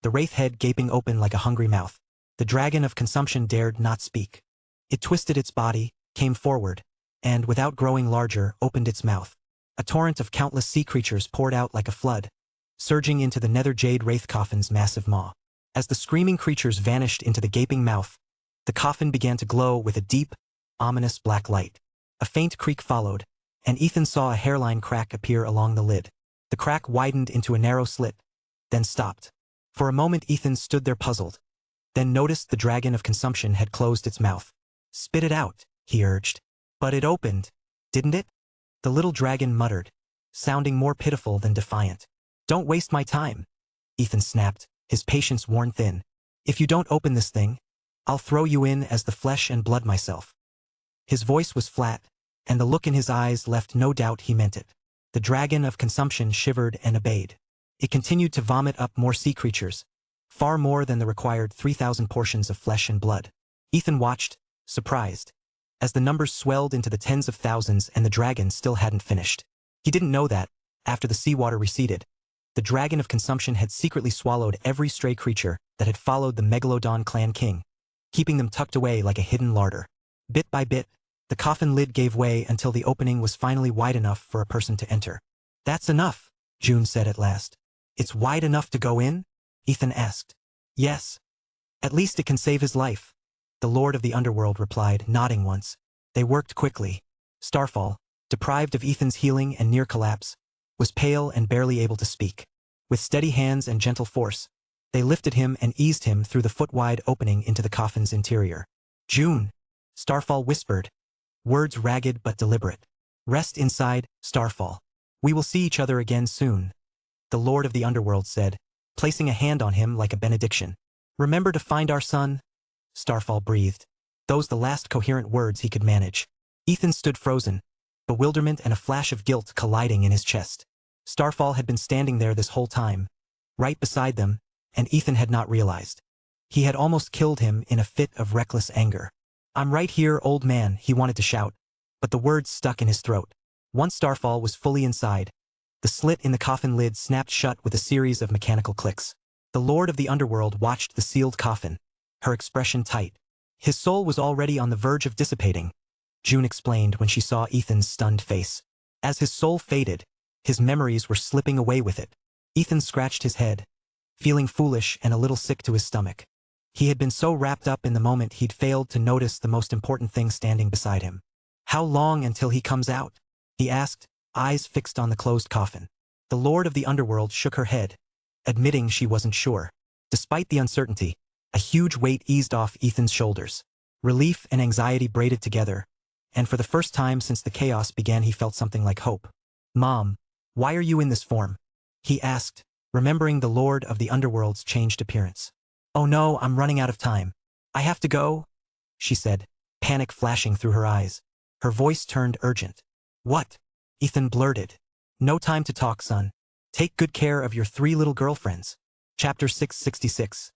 the wraith head gaping open like a hungry mouth. The dragon of consumption dared not speak. It twisted its body, came forward, and, without growing larger, opened its mouth. A torrent of countless sea creatures poured out like a flood, surging into the nether jade wraith coffin's massive maw. As the screaming creatures vanished into the gaping mouth, the coffin began to glow with a deep, ominous black light. A faint creak followed, and Ethan saw a hairline crack appear along the lid. The crack widened into a narrow slit, then stopped. For a moment Ethan stood there puzzled, then noticed the dragon of consumption had closed its mouth. "Spit it out," he urged. "But it opened, didn't it?" The little dragon muttered, sounding more pitiful than defiant. "Don't waste my time," Ethan snapped, his patience worn thin. "If you don't open this thing, I'll throw you in as the flesh and blood myself." His voice was flat, and the look in his eyes left no doubt he meant it. The dragon of consumption shivered and obeyed. It continued to vomit up more sea creatures, far more than the required 3,000 portions of flesh and blood. Ethan watched, surprised, as the numbers swelled into the tens of thousands and the dragon still hadn't finished. He didn't know that, after the seawater receded, the dragon of consumption had secretly swallowed every stray creature that had followed the Megalodon clan king, keeping them tucked away like a hidden larder. Bit by bit, the coffin lid gave way until the opening was finally wide enough for a person to enter. "That's enough," June said at last. "It's wide enough to go in?" Ethan asked. "Yes. At least it can save his life," the Lord of the Underworld replied, nodding once. They worked quickly. Starfall, deprived of Ethan's healing and near collapse, was pale and barely able to speak. With steady hands and gentle force, they lifted him and eased him through the foot-wide opening into the coffin's interior. "June," Starfall whispered, words ragged but deliberate. "Rest inside, Starfall. We will see each other again soon," the Lord of the Underworld said, placing a hand on him like a benediction. "Remember to find our son?" Starfall breathed, those the last coherent words he could manage. Ethan stood frozen, bewilderment and a flash of guilt colliding in his chest. Starfall had been standing there this whole time, right beside them, and Ethan had not realized. He had almost killed him in a fit of reckless anger. "I'm right here, old man," he wanted to shout, but the words stuck in his throat. Once Starfall was fully inside, the slit in the coffin lid snapped shut with a series of mechanical clicks. The Lord of the Underworld watched the sealed coffin, her expression tight. His soul was already on the verge of dissipating, June explained when she saw Ethan's stunned face. As his soul faded, his memories were slipping away with it. Ethan scratched his head, feeling foolish and a little sick to his stomach. He had been so wrapped up in the moment he'd failed to notice the most important thing standing beside him. "How long until he comes out?" he asked, eyes fixed on the closed coffin. The Lord of the Underworld shook her head, admitting she wasn't sure. Despite the uncertainty, a huge weight eased off Ethan's shoulders. Relief and anxiety braided together, and for the first time since the chaos began he felt something like hope. "Mom, why are you in this form?" he asked, remembering the Lord of the Underworld's changed appearance. "Oh no, I'm running out of time. I have to go," she said, panic flashing through her eyes. Her voice turned urgent. "What?" Ethan blurted. "No time to talk, son. Take good care of your 3 little girlfriends." Chapter 666.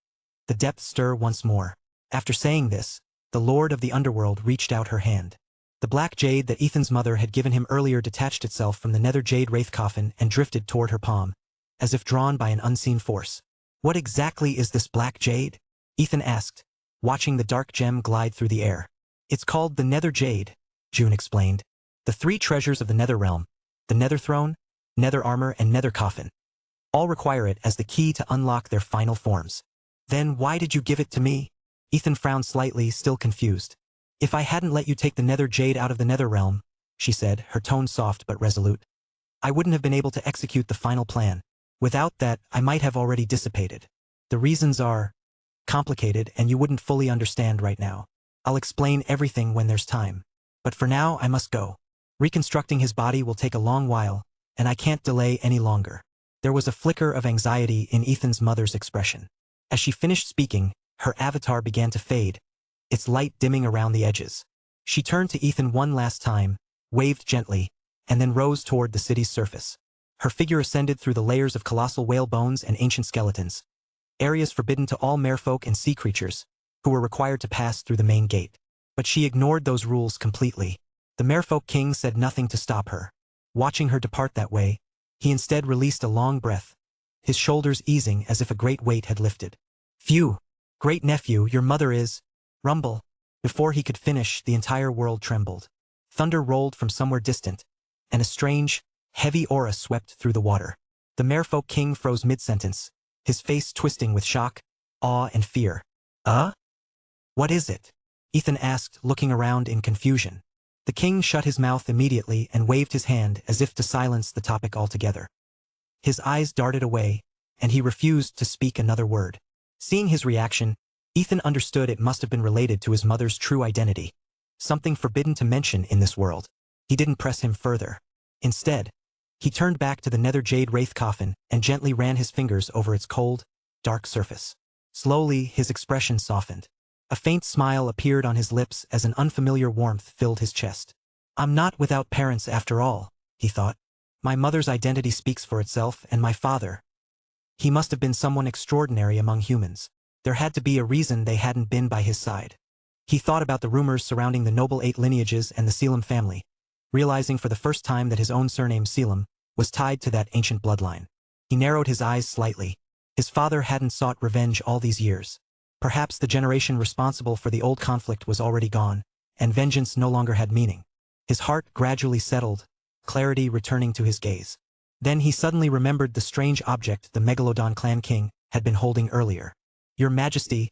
The depths stir once more. After saying this, the Lord of the Underworld reached out her hand. The black jade that Ethan's mother had given him earlier detached itself from the nether jade wraith coffin and drifted toward her palm, as if drawn by an unseen force. "What exactly is this black jade?" Ethan asked, watching the dark gem glide through the air. "It's called the nether jade," June explained. "The 3 treasures of the nether realm, the nether throne, nether armor, and nether coffin, all require it as the key to unlock their final forms." "Then why did you give it to me?" Ethan frowned slightly, still confused. "If I hadn't let you take the nether jade out of the nether realm," she said, her tone soft but resolute, "I wouldn't have been able to execute the final plan. Without that, I might have already dissipated. The reasons are complicated and you wouldn't fully understand right now. I'll explain everything when there's time. But for now, I must go. Reconstructing his body will take a long while, and I can't delay any longer." There was a flicker of anxiety in Ethan's mother's expression. As she finished speaking, her avatar began to fade, its light dimming around the edges. She turned to Ethan one last time, waved gently, and then rose toward the city's surface. Her figure ascended through the layers of colossal whale bones and ancient skeletons, areas forbidden to all merfolk and sea creatures, who were required to pass through the main gate. But she ignored those rules completely. The merfolk king said nothing to stop her. Watching her depart that way, he instead released a long breath, his shoulders easing as if a great weight had lifted. "Phew! Great nephew, your mother is..." Rumble. Before he could finish, the entire world trembled. Thunder rolled from somewhere distant, and a strange, heavy aura swept through the water. The merfolk king froze mid-sentence, his face twisting with shock, awe, and fear. What is it?" Ethan asked, looking around in confusion. The king shut his mouth immediately and waved his hand as if to silence the topic altogether. His eyes darted away, and he refused to speak another word. Seeing his reaction, Ethan understood it must have been related to his mother's true identity, something forbidden to mention in this world. He didn't press him further. Instead, he turned back to the nether jade wraith coffin and gently ran his fingers over its cold, dark surface. Slowly, his expression softened. A faint smile appeared on his lips as an unfamiliar warmth filled his chest. I'm not without parents after all, he thought. My mother's identity speaks for itself, and my father. He must have been someone extraordinary among humans. There had to be a reason they hadn't been by his side. He thought about the rumors surrounding the noble 8 lineages and the Selim family, realizing for the first time that his own surname Selim was tied to that ancient bloodline. He narrowed his eyes slightly. His father hadn't sought revenge all these years. Perhaps the generation responsible for the old conflict was already gone, and vengeance no longer had meaning. His heart gradually settled, clarity returning to his gaze. Then he suddenly remembered the strange object the Megalodon clan king had been holding earlier. Your Majesty,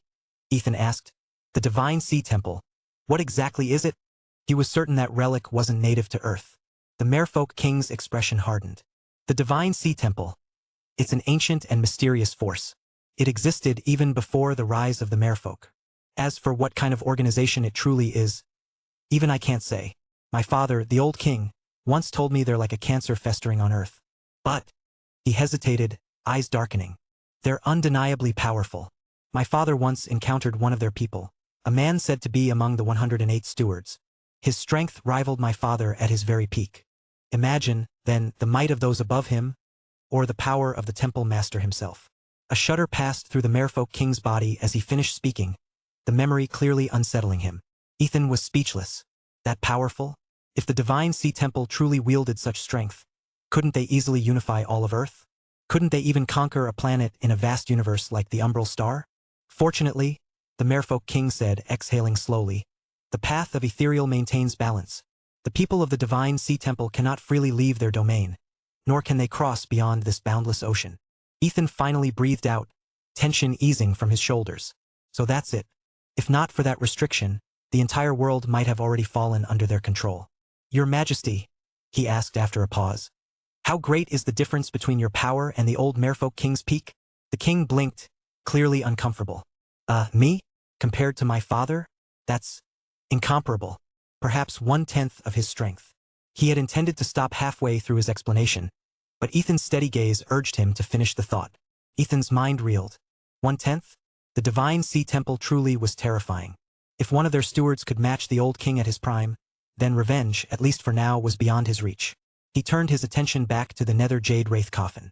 Ethan asked. The Divine Sea Temple. What exactly is it? He was certain that relic wasn't native to Earth. The Merfolk king's expression hardened. The Divine Sea Temple. It's an ancient and mysterious force. It existed even before the rise of the Merfolk. As for what kind of organization it truly is, even I can't say. My father, the old king, once told me they're like a cancer festering on Earth. But, he hesitated, eyes darkening. They're undeniably powerful. My father once encountered one of their people, a man said to be among the 108 stewards. His strength rivaled my father at his very peak. Imagine, then, the might of those above him, or the power of the temple master himself. A shudder passed through the Merfolk king's body as he finished speaking, the memory clearly unsettling him. Ethan was speechless. That powerful? If the Divine Sea Temple truly wielded such strength, couldn't they easily unify all of Earth? Couldn't they even conquer a planet in a vast universe like the Umbral Star? Fortunately, the Merfolk king said, exhaling slowly, the path of ethereal maintains balance. The people of the Divine Sea Temple cannot freely leave their domain, nor can they cross beyond this boundless ocean. Ethan finally breathed out, tension easing from his shoulders. So that's it. If not for that restriction, the entire world might have already fallen under their control. Your Majesty, he asked after a pause. How great is the difference between your power and the old Merfolk king's peak? The king blinked, clearly uncomfortable. Me? Compared to my father? That's incomparable. Perhaps 1/10 of his strength. He had intended to stop halfway through his explanation, but Ethan's steady gaze urged him to finish the thought. Ethan's mind reeled. 1/10? The Divine Sea Temple truly was terrifying. If one of their stewards could match the old king at his prime, then revenge, at least for now, was beyond his reach. He turned his attention back to the nether jade wraith coffin.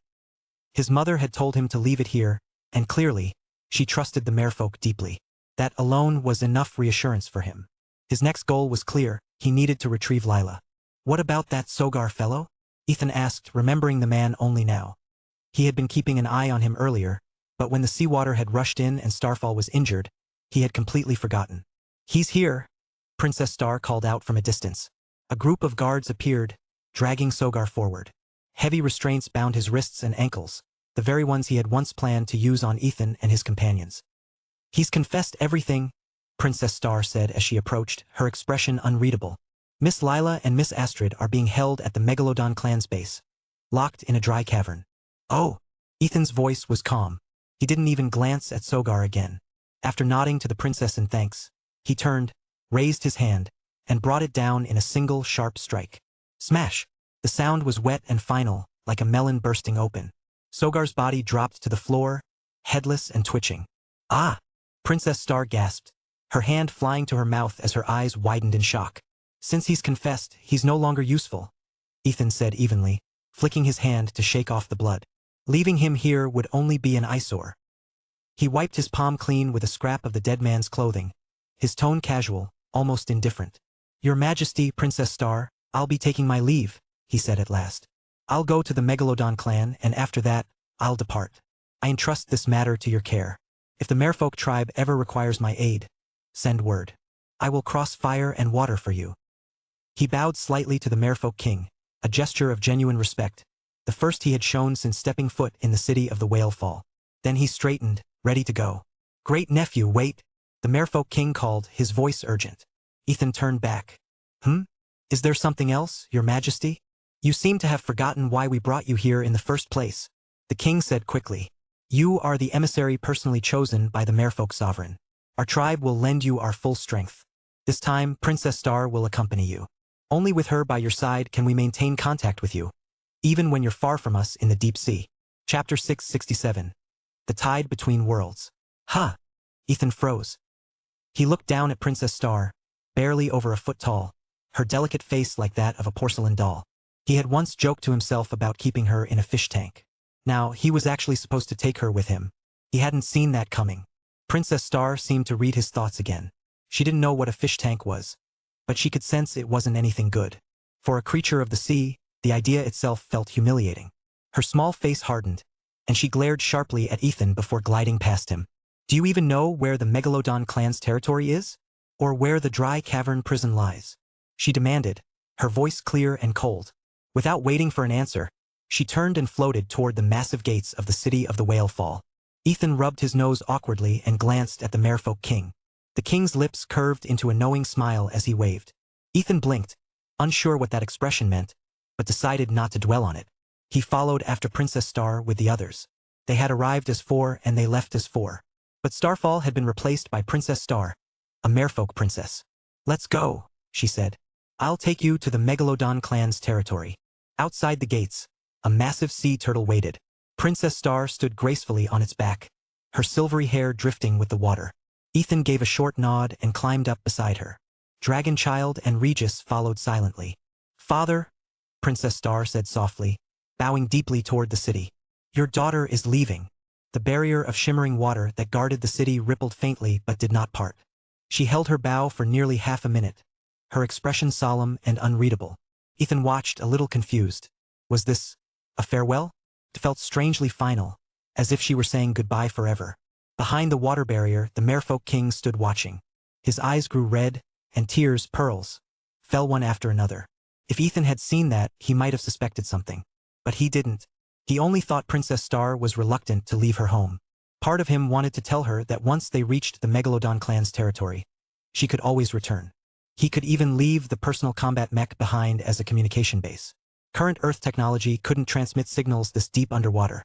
His mother had told him to leave it here, and clearly, she trusted the Merfolk deeply. That alone was enough reassurance for him. His next goal was clear, he needed to retrieve Lila. What about that Sogar fellow? Ethan asked, remembering the man only now. He had been keeping an eye on him earlier, but when the seawater had rushed in and Starfall was injured, he had completely forgotten. He's here, Princess Star called out from a distance. A group of guards appeared, dragging Sogar forward. Heavy restraints bound his wrists and ankles, the very ones he had once planned to use on Ethan and his companions. He's confessed everything, Princess Star said as she approached, her expression unreadable. Miss Lila and Miss Astrid are being held at the Megalodon clan's base, locked in a dry cavern. Oh! Ethan's voice was calm. He didn't even glance at Sogar again. After nodding to the princess in thanks, he turned, raised his hand, and brought it down in a single sharp strike. Smash! The sound was wet and final, like a melon bursting open. Sogar's body dropped to the floor, headless and twitching. Ah! Princess Star gasped, her hand flying to her mouth as her eyes widened in shock. Since he's confessed, he's no longer useful, Ethan said evenly, flicking his hand to shake off the blood. Leaving him here would only be an eyesore. He wiped his palm clean with a scrap of the dead man's clothing, his tone casual, almost indifferent. Your Majesty, Princess Star, I'll be taking my leave, he said at last. I'll go to the Megalodon clan, and after that, I'll depart. I entrust this matter to your care. If the Merfolk tribe ever requires my aid, send word. I will cross fire and water for you. He bowed slightly to the Merfolk king, a gesture of genuine respect, the first he had shown since stepping foot in the city of the Whale Fall. Then he straightened, ready to go. Great nephew, wait, the Merfolk king called, his voice urgent. Ethan turned back. Is there something else, Your Majesty? You seem to have forgotten why we brought you here in the first place, the king said quickly. You are the emissary personally chosen by the Merfolk sovereign. Our tribe will lend you our full strength. This time, Princess Star will accompany you. Only with her by your side can we maintain contact with you, even when you're far from us in the deep sea. Chapter 667. the tide between worlds. Huh! Ethan froze. He looked down at Princess Star, barely over a foot tall, her delicate face like that of a porcelain doll. He had once joked to himself about keeping her in a fish tank. Now, he was actually supposed to take her with him. He hadn't seen that coming. Princess Star seemed to read his thoughts again. She didn't know what a fish tank was, but she could sense it wasn't anything good. For a creature of the sea, the idea itself felt humiliating. Her small face hardened, and she glared sharply at Ethan before gliding past him. Do you even know where the Megalodon clan's territory is? Or where the dry cavern prison lies? She demanded, her voice clear and cold. Without waiting for an answer, she turned and floated toward the massive gates of the city of the Whale Fall. Ethan rubbed his nose awkwardly and glanced at the Merfolk King. The king's lips curved into a knowing smile as he waved. Ethan blinked, unsure what that expression meant, but decided not to dwell on it. He followed after Princess Star with the others. They had arrived as 4 and they left as 4. But Starfall had been replaced by Princess Star, a Merfolk princess. Let's go, she said. I'll take you to the Megalodon clan's territory. Outside the gates, a massive sea turtle waited. Princess Star stood gracefully on its back, her silvery hair drifting with the water. Ethan gave a short nod and climbed up beside her. Dragon Child and Regis followed silently. Father, Princess Star said softly, bowing deeply toward the city. Your daughter is leaving. The barrier of shimmering water that guarded the city rippled faintly but did not part. She held her bow for nearly half a minute, her expression solemn and unreadable. Ethan watched, a little confused. Was this a farewell? It felt strangely final, as if she were saying goodbye forever. Behind the water barrier, the Merfolk King stood watching. His eyes grew red, and tears, pearls, fell one after another. If Ethan had seen that, he might have suspected something. But he didn't. He only thought Princess Star was reluctant to leave her home. Part of him wanted to tell her that once they reached the Megalodon clan's territory, she could always return. He could even leave the personal combat mech behind as a communication base. Current Earth technology couldn't transmit signals this deep underwater,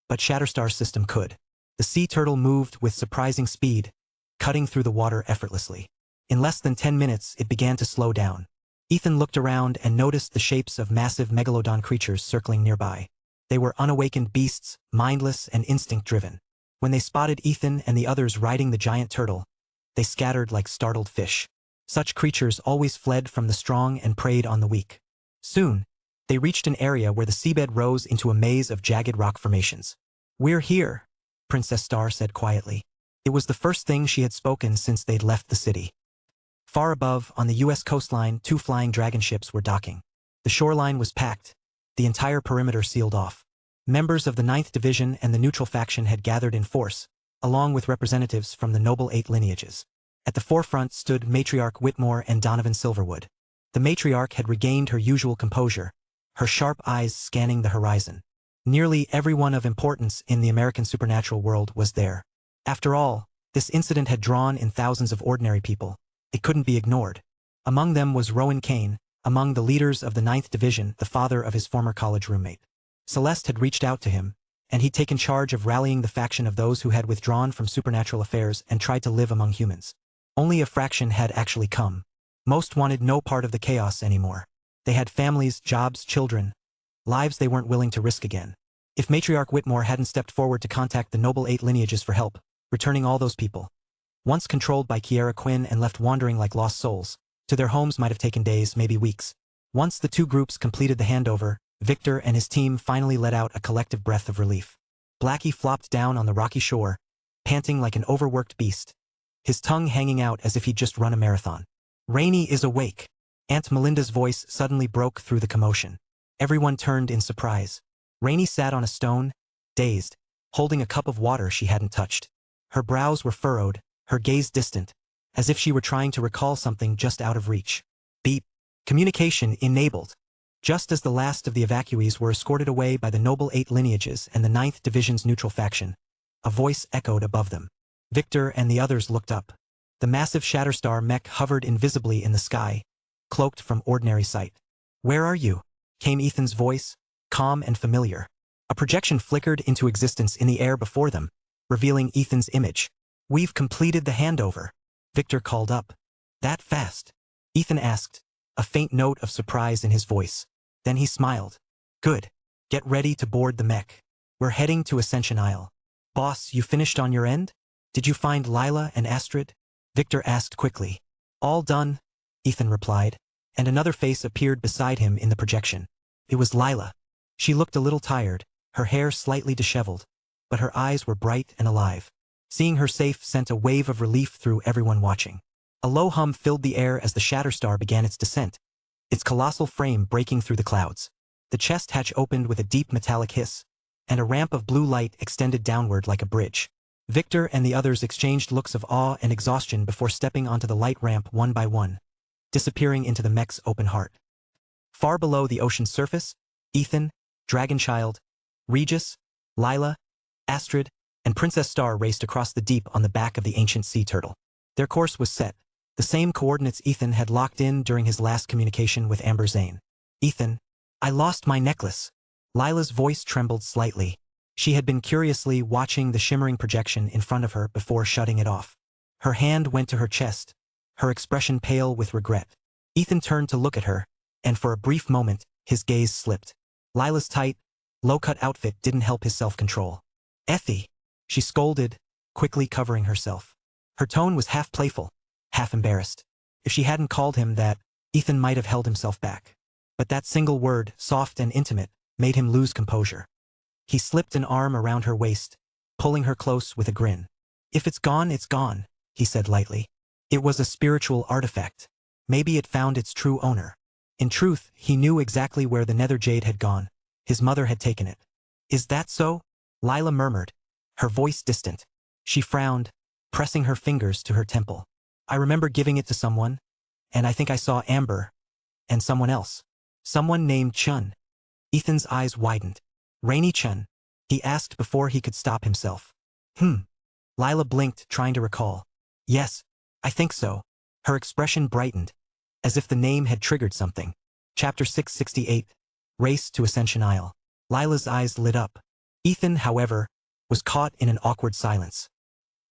but Shatterstar's system could. The sea turtle moved with surprising speed, cutting through the water effortlessly. In less than 10 minutes, it began to slow down. Ethan looked around and noticed the shapes of massive megalodon creatures circling nearby. They were unawakened beasts, mindless and instinct-driven. When they spotted Ethan and the others riding the giant turtle, they scattered like startled fish. Such creatures always fled from the strong and preyed on the weak. Soon, they reached an area where the seabed rose into a maze of jagged rock formations. We're here, Princess Star said quietly. It was the first thing she had spoken since they'd left the city. Far above, on the U.S. coastline, 2 flying dragon ships were docking. The shoreline was packed, the entire perimeter sealed off. Members of the 9th Division and the neutral faction had gathered in force, along with representatives from the Noble 8 lineages. At the forefront stood Matriarch Whitmore and Donovan Silverwood. The matriarch had regained her usual composure, her sharp eyes scanning the horizon. Nearly everyone of importance in the American supernatural world was there. After all, this incident had drawn in thousands of ordinary people. It couldn't be ignored. Among them was Rowan Kane, among the leaders of the 9th Division, the father of his former college roommate. Celeste had reached out to him, and he'd taken charge of rallying the faction of those who had withdrawn from supernatural affairs and tried to live among humans. Only a fraction had actually come. Most wanted no part of the chaos anymore. They had families, jobs, children, lives they weren't willing to risk again. If Matriarch Whitmore hadn't stepped forward to contact the Noble 8 lineages for help, returning all those people, once controlled by Kiera Quinn and left wandering like lost souls, to their homes might have taken days, maybe weeks. Once the 2 groups completed the handover, Victor and his team finally let out a collective breath of relief. Blackie flopped down on the rocky shore, panting like an overworked beast, his tongue hanging out as if he'd just run a marathon. Rainey is awake. Aunt Melinda's voice suddenly broke through the commotion. Everyone turned in surprise. Rainey sat on a stone, dazed, holding a cup of water she hadn't touched. Her brows were furrowed, her gaze distant, as if she were trying to recall something just out of reach. Beep. Communication enabled. Just as the last of the evacuees were escorted away by the Noble 8 lineages and the 9th Division's neutral faction, a voice echoed above them. Victor and the others looked up. The massive Shatterstar mech hovered invisibly in the sky, cloaked from ordinary sight. Where are you? Came Ethan's voice, calm and familiar. A projection flickered into existence in the air before them, revealing Ethan's image. We've completed the handover, Victor called up. That fast? Ethan asked, a faint note of surprise in his voice. Then he smiled. Good. Get ready to board the mech. We're heading to Ascension Isle. Boss, you finished on your end? Did you find Lila and Astrid? Victor asked quickly. All done, Ethan replied, and another face appeared beside him in the projection. It was Lila. She looked a little tired, her hair slightly disheveled, but her eyes were bright and alive. Seeing her safe sent a wave of relief through everyone watching. A low hum filled the air as the Shatterstar began its descent, its colossal frame breaking through the clouds. The chest hatch opened with a deep metallic hiss, and a ramp of blue light extended downward like a bridge. Victor and the others exchanged looks of awe and exhaustion before stepping onto the light ramp one by one, disappearing into the mech's open heart. Far below the ocean's surface, Ethan, Dragonchild, Regis, Lila, Astrid, and Princess Star raced across the deep on the back of the ancient sea turtle. Their course was set, the same coordinates Ethan had locked in during his last communication with Amber Zane. Ethan, I lost my necklace. Lila's voice trembled slightly. She had been curiously watching the shimmering projection in front of her before shutting it off. Her hand went to her chest, her expression pale with regret. Ethan turned to look at her, and for a brief moment, his gaze slipped. Lila's tight, low-cut outfit didn't help his self-control. Effie, she scolded, quickly covering herself. Her tone was half playful, half embarrassed. If she hadn't called him that, Ethan might have held himself back. But that single word, soft and intimate, made him lose composure. He slipped an arm around her waist, pulling her close with a grin. If it's gone, he said lightly. It was a spiritual artifact. Maybe it found its true owner. In truth, he knew exactly where the nether jade had gone. His mother had taken it. Is that so? Lila murmured, her voice distant. She frowned, pressing her fingers to her temple. I remember giving it to someone, and I think I saw Amber, and someone else. Someone named Chun. Ethan's eyes widened. Rainy Chun, he asked before he could stop himself. Lila blinked, trying to recall. Yes, I think so. Her expression brightened, as if the name had triggered something. Chapter 668. Race to Ascension Isle. Lila's eyes lit up. Ethan, however, was caught in an awkward silence.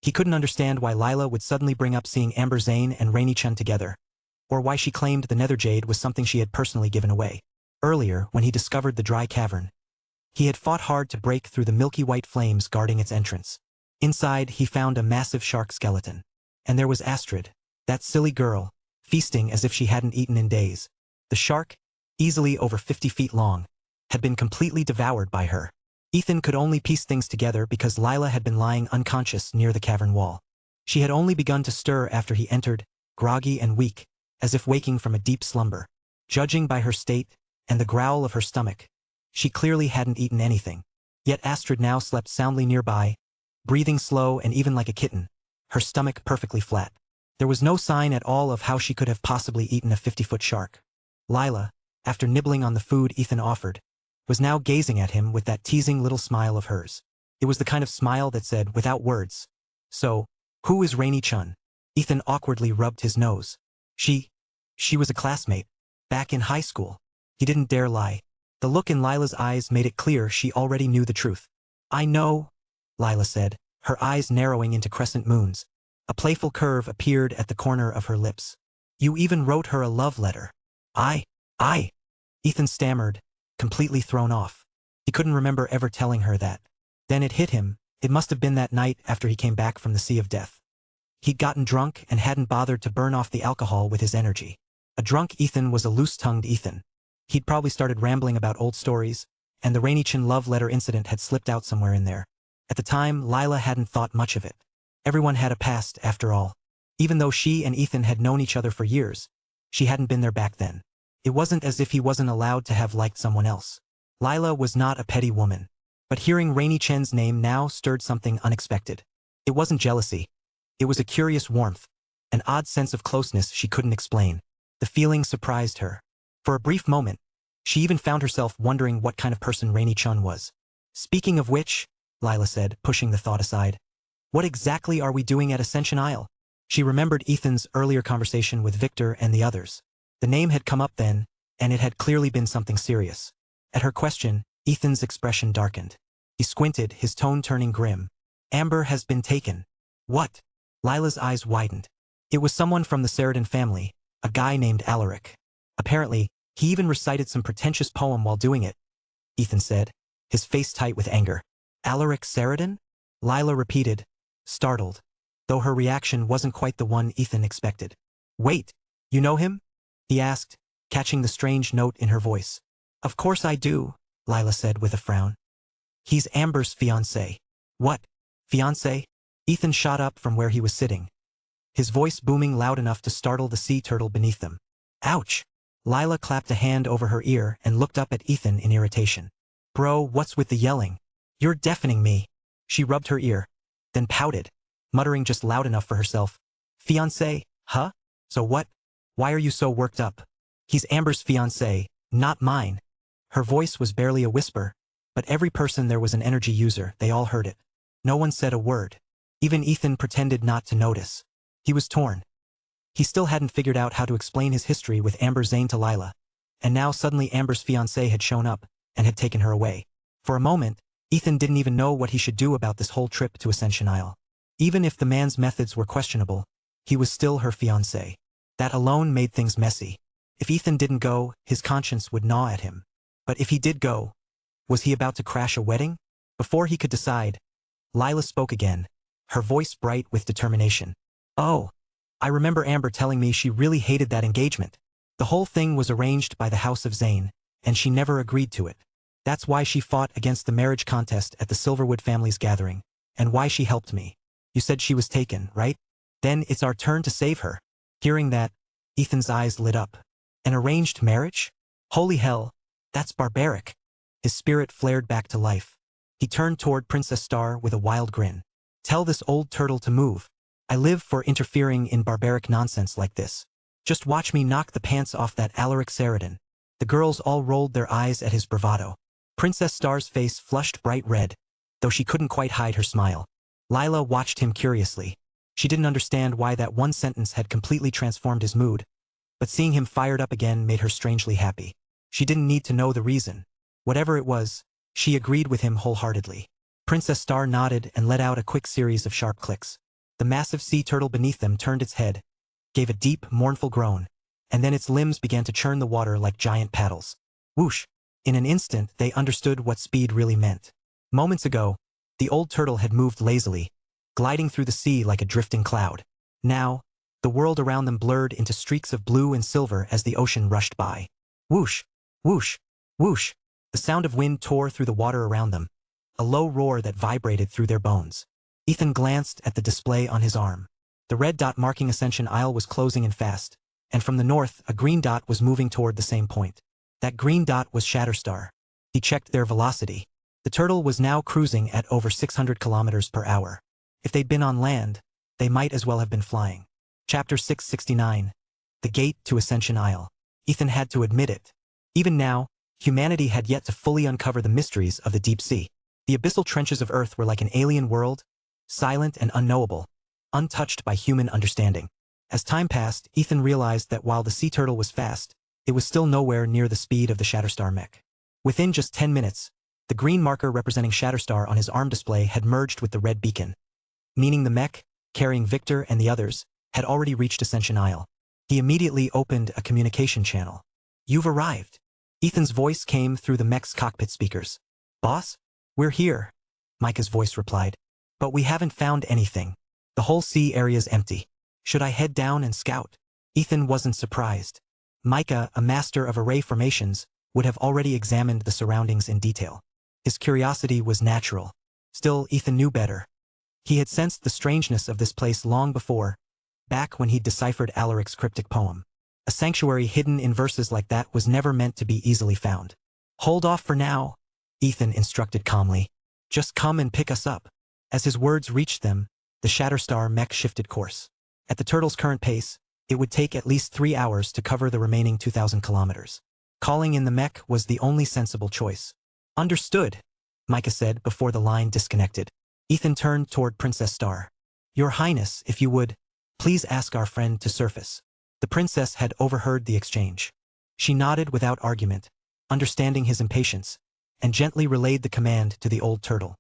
He couldn't understand why Lila would suddenly bring up seeing Amber Zane and Rainy Chun together, or why she claimed the nether jade was something she had personally given away. Earlier, when he discovered the dry cavern, he had fought hard to break through the milky white flames guarding its entrance. Inside, he found a massive shark skeleton. And there was Astrid, that silly girl, feasting as if she hadn't eaten in days. The shark, easily over 50 feet long, had been completely devoured by her. Ethan could only piece things together because Lila had been lying unconscious near the cavern wall. She had only begun to stir after he entered, groggy and weak, as if waking from a deep slumber. Judging by her state, and the growl of her stomach, she clearly hadn't eaten anything. Yet Astrid now slept soundly nearby, breathing slow and even like a kitten, her stomach perfectly flat. There was no sign at all of how she could have possibly eaten a 50-foot shark. Lila, after nibbling on the food Ethan offered, was now gazing at him with that teasing little smile of hers. It was the kind of smile that said, without words, "So, who is Rainy Chun?" Ethan awkwardly rubbed his nose. She was a classmate, back in high school. He didn't dare lie. The look in Lila's eyes made it clear she already knew the truth. I know, Lila said, her eyes narrowing into crescent moons. A playful curve appeared at the corner of her lips. You even wrote her a love letter. I. Ethan stammered, completely thrown off. He couldn't remember ever telling her that. Then it hit him. It must have been that night after he came back from the Sea of Death. He'd gotten drunk and hadn't bothered to burn off the alcohol with his energy. A drunk Ethan was a loose-tongued Ethan. He'd probably started rambling about old stories, and the Rainy Chun love letter incident had slipped out somewhere in there. At the time, Lila hadn't thought much of it. Everyone had a past, after all. Even though she and Ethan had known each other for years, she hadn't been there back then. It wasn't as if he wasn't allowed to have liked someone else. Lila was not a petty woman. But hearing Rainy Chen's name now stirred something unexpected. It wasn't jealousy. It was a curious warmth, an odd sense of closeness she couldn't explain. The feeling surprised her. For a brief moment, she even found herself wondering what kind of person Rainy Chun was. Speaking of which, Lila said, pushing the thought aside, what exactly are we doing at Ascension Isle? She remembered Ethan's earlier conversation with Victor and the others. The name had come up then, and it had clearly been something serious. At her question, Ethan's expression darkened. He squinted, his tone turning grim. Amber has been taken. What? Lila's eyes widened. It was someone from the Sheridan family, a guy named Alaric. Apparently, he even recited some pretentious poem while doing it, Ethan said, his face tight with anger. Alaric Sheridan? Lila repeated, startled, though her reaction wasn't quite the one Ethan expected. Wait, you know him? He asked, catching the strange note in her voice. Of course I do, Lila said with a frown. He's Amber's fiancé. What? Fiancé? Ethan shot up from where he was sitting, his voice booming loud enough to startle the sea turtle beneath them. Ouch! Lila clapped a hand over her ear and looked up at Ethan in irritation. Bro, what's with the yelling? You're deafening me. She rubbed her ear, then pouted, muttering just loud enough for herself. Fiancé, huh? So what? Why are you so worked up? He's Amber's fiancé, not mine. Her voice was barely a whisper, but every person there was an energy user, they all heard it. No one said a word. Even Ethan pretended not to notice. He was torn. He still hadn't figured out how to explain his history with Amber Zane to Lila, and now suddenly Amber's fiancé had shown up and had taken her away. For a moment, Ethan didn't even know what he should do about this whole trip to Ascension Isle. Even if the man's methods were questionable, he was still her fiancé. That alone made things messy. If Ethan didn't go, his conscience would gnaw at him. But if he did go, was he about to crash a wedding? Before he could decide, Lila spoke again, her voice bright with determination. Oh, I remember Amber telling me she really hated that engagement. The whole thing was arranged by the House of Zane, and she never agreed to it. That's why she fought against the marriage contest at the Silverwood family's gathering, and why she helped me. You said she was taken, right? Then it's our turn to save her. Hearing that, Ethan's eyes lit up. An arranged marriage? Holy hell, that's barbaric. His spirit flared back to life. He turned toward Princess Star with a wild grin. Tell this old turtle to move. I live for interfering in barbaric nonsense like this. Just watch me knock the pants off that Alaric Saradin. The girls all rolled their eyes at his bravado. Princess Star's face flushed bright red, though she couldn't quite hide her smile. Lila watched him curiously. She didn't understand why that one sentence had completely transformed his mood, but seeing him fired up again made her strangely happy. She didn't need to know the reason. Whatever it was, she agreed with him wholeheartedly. Princess Star nodded and let out a quick series of sharp clicks. The massive sea turtle beneath them turned its head, gave a deep, mournful groan, and then its limbs began to churn the water like giant paddles. Whoosh! In an instant, they understood what speed really meant. Moments ago, the old turtle had moved lazily, gliding through the sea like a drifting cloud. Now, the world around them blurred into streaks of blue and silver as the ocean rushed by. Whoosh! Whoosh! Whoosh! The sound of wind tore through the water around them, a low roar that vibrated through their bones. Ethan glanced at the display on his arm. The red dot marking Ascension Isle was closing in fast, and from the north, a green dot was moving toward the same point. That green dot was Shatterstar. He checked their velocity. The turtle was now cruising at over 600 kilometers per hour. If they'd been on land, they might as well have been flying. Chapter 669. The Gate to Ascension Isle. Ethan had to admit it. Even now, humanity had yet to fully uncover the mysteries of the deep sea. The abyssal trenches of Earth were like an alien world, silent and unknowable, untouched by human understanding. As time passed, Ethan realized that while the sea turtle was fast, it was still nowhere near the speed of the Shatterstar mech. Within just 10 minutes, the green marker representing Shatterstar on his arm display had merged with the red beacon, meaning the mech, carrying Victor and the others, had already reached Ascension Isle. He immediately opened a communication channel. You've arrived. Ethan's voice came through the mech's cockpit speakers. Boss? We're here, Micah's voice replied. But we haven't found anything. The whole sea area's empty. Should I head down and scout? Ethan wasn't surprised. Micah, a master of array formations, would have already examined the surroundings in detail. His curiosity was natural. Still, Ethan knew better. He had sensed the strangeness of this place long before, back when he'd deciphered Alaric's cryptic poem. A sanctuary hidden in verses like that was never meant to be easily found. Hold off for now, Ethan instructed calmly. Just come and pick us up. As his words reached them, the Shatterstar mech shifted course. At the turtle's current pace, it would take at least 3 hours to cover the remaining 2,000 kilometers. Calling in the mech was the only sensible choice. Understood, Micah said before the line disconnected. Ethan turned toward Princess Star. Your Highness, if you would, please ask our friend to surface. The princess had overheard the exchange. She nodded without argument, understanding his impatience, and gently relayed the command to the old turtle.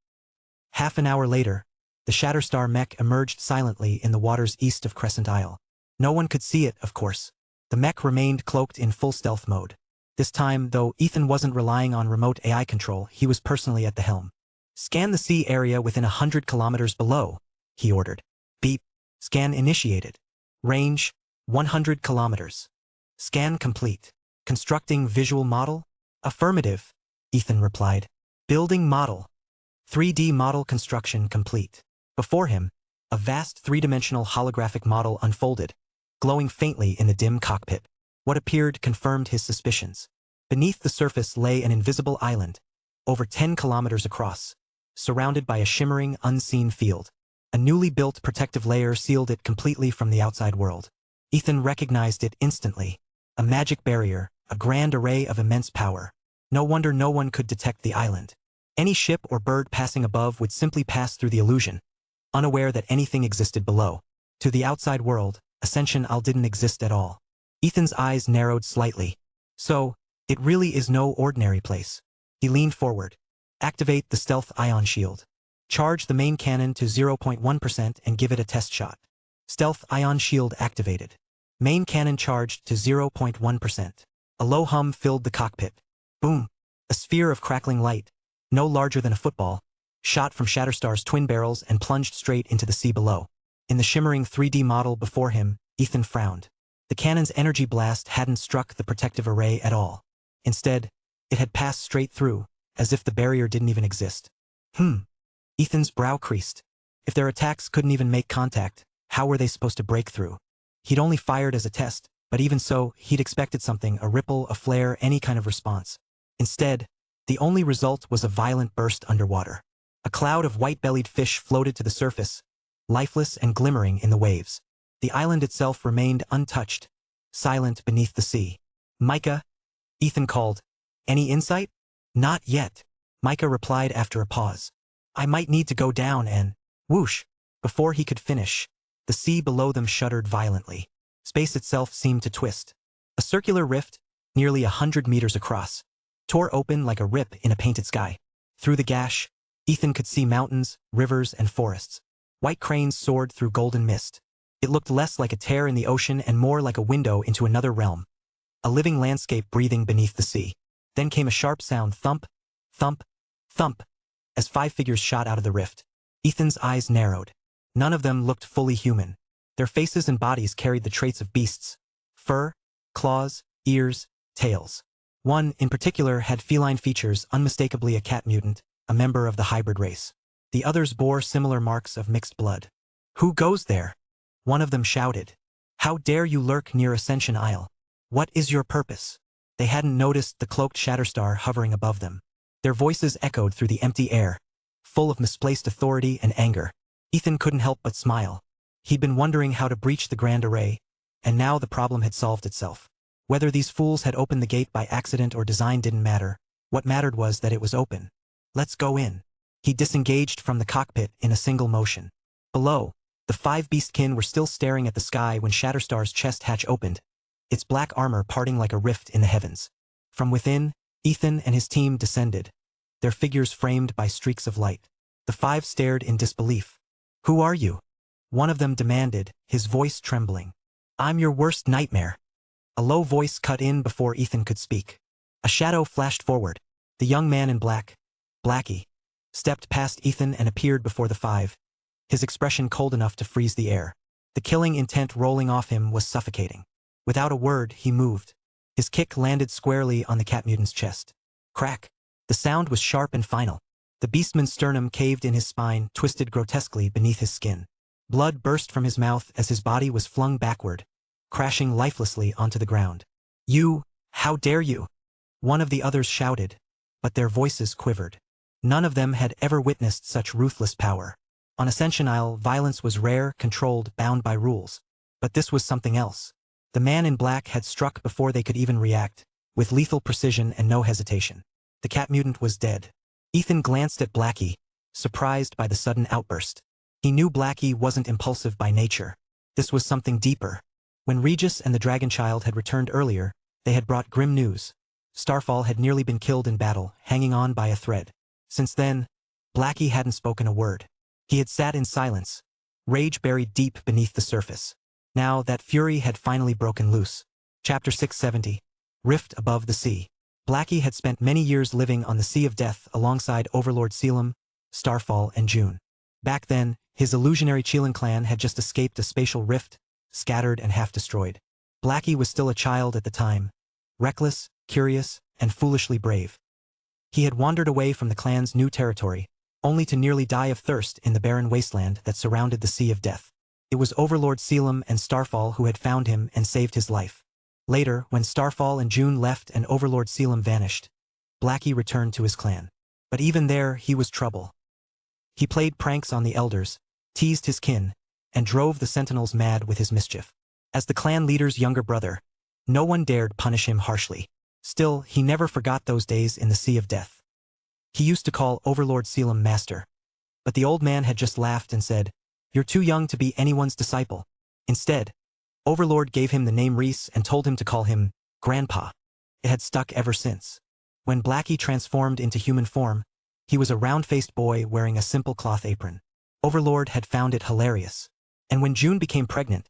Half an hour later, the Shatterstar mech emerged silently in the waters east of Crescent Isle. No one could see it, of course. The mech remained cloaked in full stealth mode. This time, though Ethan wasn't relying on remote AI control, he was personally at the helm. Scan the sea area within 100 kilometers below, he ordered. Beep. Scan initiated. Range, 100 kilometers. Scan complete. Constructing visual model? Affirmative, Ethan replied. Building model. 3D model construction complete. Before him, a vast three-dimensional holographic model unfolded, glowing faintly in the dim cockpit. What appeared confirmed his suspicions. Beneath the surface lay an invisible island, over 10 kilometers across, surrounded by a shimmering, unseen field. A newly built protective layer sealed it completely from the outside world. Ethan recognized it instantly. A magic barrier, a grand array of immense power. No wonder no one could detect the island. Any ship or bird passing above would simply pass through the illusion, unaware that anything existed below. To the outside world, Ascension Isle didn't exist at all. Ethan's eyes narrowed slightly. So, it really is no ordinary place. He leaned forward. Activate the stealth ion shield. Charge the main cannon to 0.1% and give it a test shot. Stealth ion shield activated. Main cannon charged to 0.1%. A low hum filled the cockpit. Boom! A sphere of crackling light, no larger than a football, shot from Shatterstar's twin barrels and plunged straight into the sea below. In the shimmering 3D model before him, Ethan frowned. The cannon's energy blast hadn't struck the protective array at all. Instead, it had passed straight through, as if the barrier didn't even exist. Ethan's brow creased. If their attacks couldn't even make contact, how were they supposed to break through? He'd only fired as a test, but even so, he'd expected something, a ripple, a flare, any kind of response. Instead, the only result was a violent burst underwater. A cloud of white-bellied fish floated to the surface, lifeless and glimmering in the waves. The island itself remained untouched, silent beneath the sea. Micah, Ethan called. Any insight? Not yet, Micah replied after a pause. I might need to go down and… Whoosh! Before he could finish, the sea below them shuddered violently. Space itself seemed to twist. A circular rift, nearly 100 meters across, tore open like a rip in a painted sky. Through the gash, Ethan could see mountains, rivers, and forests. White cranes soared through golden mist. It looked less like a tear in the ocean and more like a window into another realm. A living landscape breathing beneath the sea. Then came a sharp sound, thump, thump, thump, as 5 figures shot out of the rift. Ethan's eyes narrowed. None of them looked fully human. Their faces and bodies carried the traits of beasts. Fur, claws, ears, tails. One, in particular, had feline features, unmistakably a cat mutant, a member of the hybrid race. The others bore similar marks of mixed blood. Who goes there? One of them shouted. How dare you lurk near Ascension Isle? What is your purpose? They hadn't noticed the cloaked Shatterstar hovering above them. Their voices echoed through the empty air, full of misplaced authority and anger. Ethan couldn't help but smile. He'd been wondering how to breach the Grand Array, and now the problem had solved itself. Whether these fools had opened the gate by accident or design didn't matter. What mattered was that it was open. Let's go in. He disengaged from the cockpit in a single motion. Below, the 5 beastkin were still staring at the sky when Shatterstar's chest hatch opened, its black armor parting like a rift in the heavens. From within, Ethan and his team descended, their figures framed by streaks of light. The 5 stared in disbelief. Who are you? One of them demanded, his voice trembling. I'm your worst nightmare. A low voice cut in before Ethan could speak. A shadow flashed forward. The young man in black, Blackie, stepped past Ethan and appeared before the 5, his expression cold enough to freeze the air. The killing intent rolling off him was suffocating. Without a word, he moved. His kick landed squarely on the cat mutant's chest. Crack. The sound was sharp and final. The beastman's sternum caved in his spine, twisted grotesquely beneath his skin. Blood burst from his mouth as his body was flung backward, crashing lifelessly onto the ground. You, how dare you? One of the others shouted, but their voices quivered. None of them had ever witnessed such ruthless power. On Ascension Isle, violence was rare, controlled, bound by rules. But this was something else. The man in black had struck before they could even react, with lethal precision and no hesitation. The cat mutant was dead. Ethan glanced at Blackie, surprised by the sudden outburst. He knew Blackie wasn't impulsive by nature. This was something deeper. When Regis and the Dragon Child had returned earlier, they had brought grim news. Starfall had nearly been killed in battle, hanging on by a thread. Since then, Blackie hadn't spoken a word. He had sat in silence, rage buried deep beneath the surface. Now that fury had finally broken loose. Chapter 670. Rift Above the Sea. Blackie had spent many years living on the Sea of Death alongside Overlord Selim, Starfall, and June. Back then, his illusionary Chelan clan had just escaped a spatial rift, scattered and half-destroyed. Blackie was still a child at the time, reckless, curious, and foolishly brave. He had wandered away from the clan's new territory, only to nearly die of thirst in the barren wasteland that surrounded the Sea of Death. It was Overlord Selim and Starfall who had found him and saved his life. Later, when Starfall and June left and Overlord Selim vanished, Blackie returned to his clan. But even there, he was trouble. He played pranks on the elders, teased his kin, and drove the sentinels mad with his mischief. As the clan leader's younger brother, no one dared punish him harshly. Still, he never forgot those days in the Sea of Death. He used to call Overlord Selim master. But the old man had just laughed and said, "You're too young to be anyone's disciple." Instead, Overlord gave him the name Reese and told him to call him Grandpa. It had stuck ever since. When Blackie transformed into human form, he was a round-faced boy wearing a simple cloth apron. Overlord had found it hilarious. And when June became pregnant,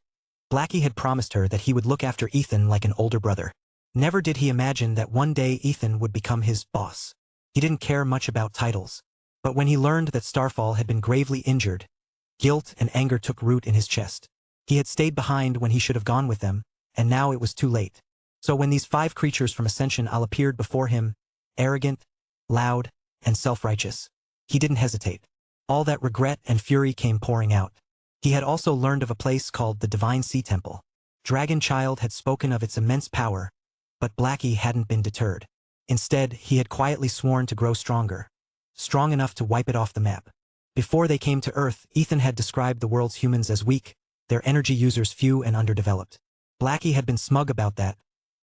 Blackie had promised her that he would look after Ethan like an older brother. Never did he imagine that one day Ethan would become his boss. He didn't care much about titles. But when he learned that Starfall had been gravely injured, guilt and anger took root in his chest. He had stayed behind when he should have gone with them, and now it was too late. So when these 5 creatures from Ascension Isle appeared before him, arrogant, loud, and self-righteous, he didn't hesitate. All that regret and fury came pouring out. He had also learned of a place called the Divine Sea Temple. Dragon Child had spoken of its immense power, but Blackie hadn't been deterred. Instead, he had quietly sworn to grow stronger, strong enough to wipe it off the map. Before they came to Earth, Ethan had described the world's humans as weak, their energy users few and underdeveloped. Blackie had been smug about that,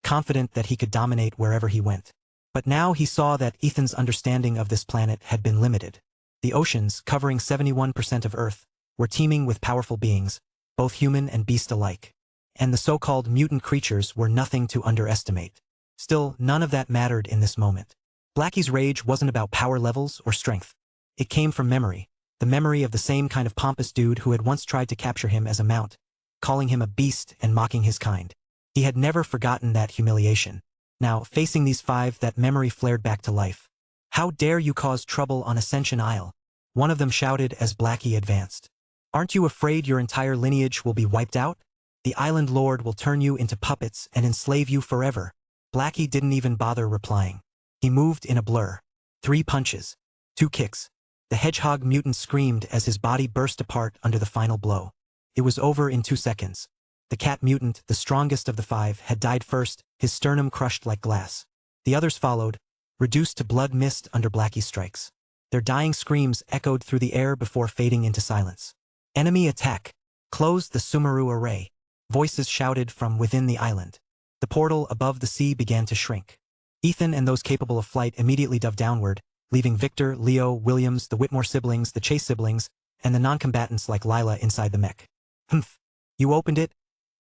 confident that he could dominate wherever he went. But now he saw that Ethan's understanding of this planet had been limited. The oceans, covering 71% of Earth, were teeming with powerful beings, both human and beast alike. And the so-called mutant creatures were nothing to underestimate. Still, none of that mattered in this moment. Blackie's rage wasn't about power levels or strength. It came from memory, the memory of the same kind of pompous dude who had once tried to capture him as a mount, calling him a beast and mocking his kind. He had never forgotten that humiliation. Now, facing these 5, that memory flared back to life. "How dare you cause trouble on Ascension Isle?" one of them shouted as Blackie advanced. "Aren't you afraid your entire lineage will be wiped out? The Island Lord will turn you into puppets and enslave you forever." Blackie didn't even bother replying. He moved in a blur. 3 punches. 2 kicks. The hedgehog mutant screamed as his body burst apart under the final blow. It was over in 2 seconds. The cat mutant, the strongest of the 5, had died first, his sternum crushed like glass. The others followed, reduced to blood mist under Blackie's strikes. Their dying screams echoed through the air before fading into silence. "Enemy attack! Close the Sumeru array!" Voices shouted from within the island. The portal above the sea began to shrink. Ethan and those capable of flight immediately dove downward, leaving Victor, Leo, Williams, the Whitmore siblings, the Chase siblings, and the non-combatants like Lila inside the mech. "Humph! You opened it,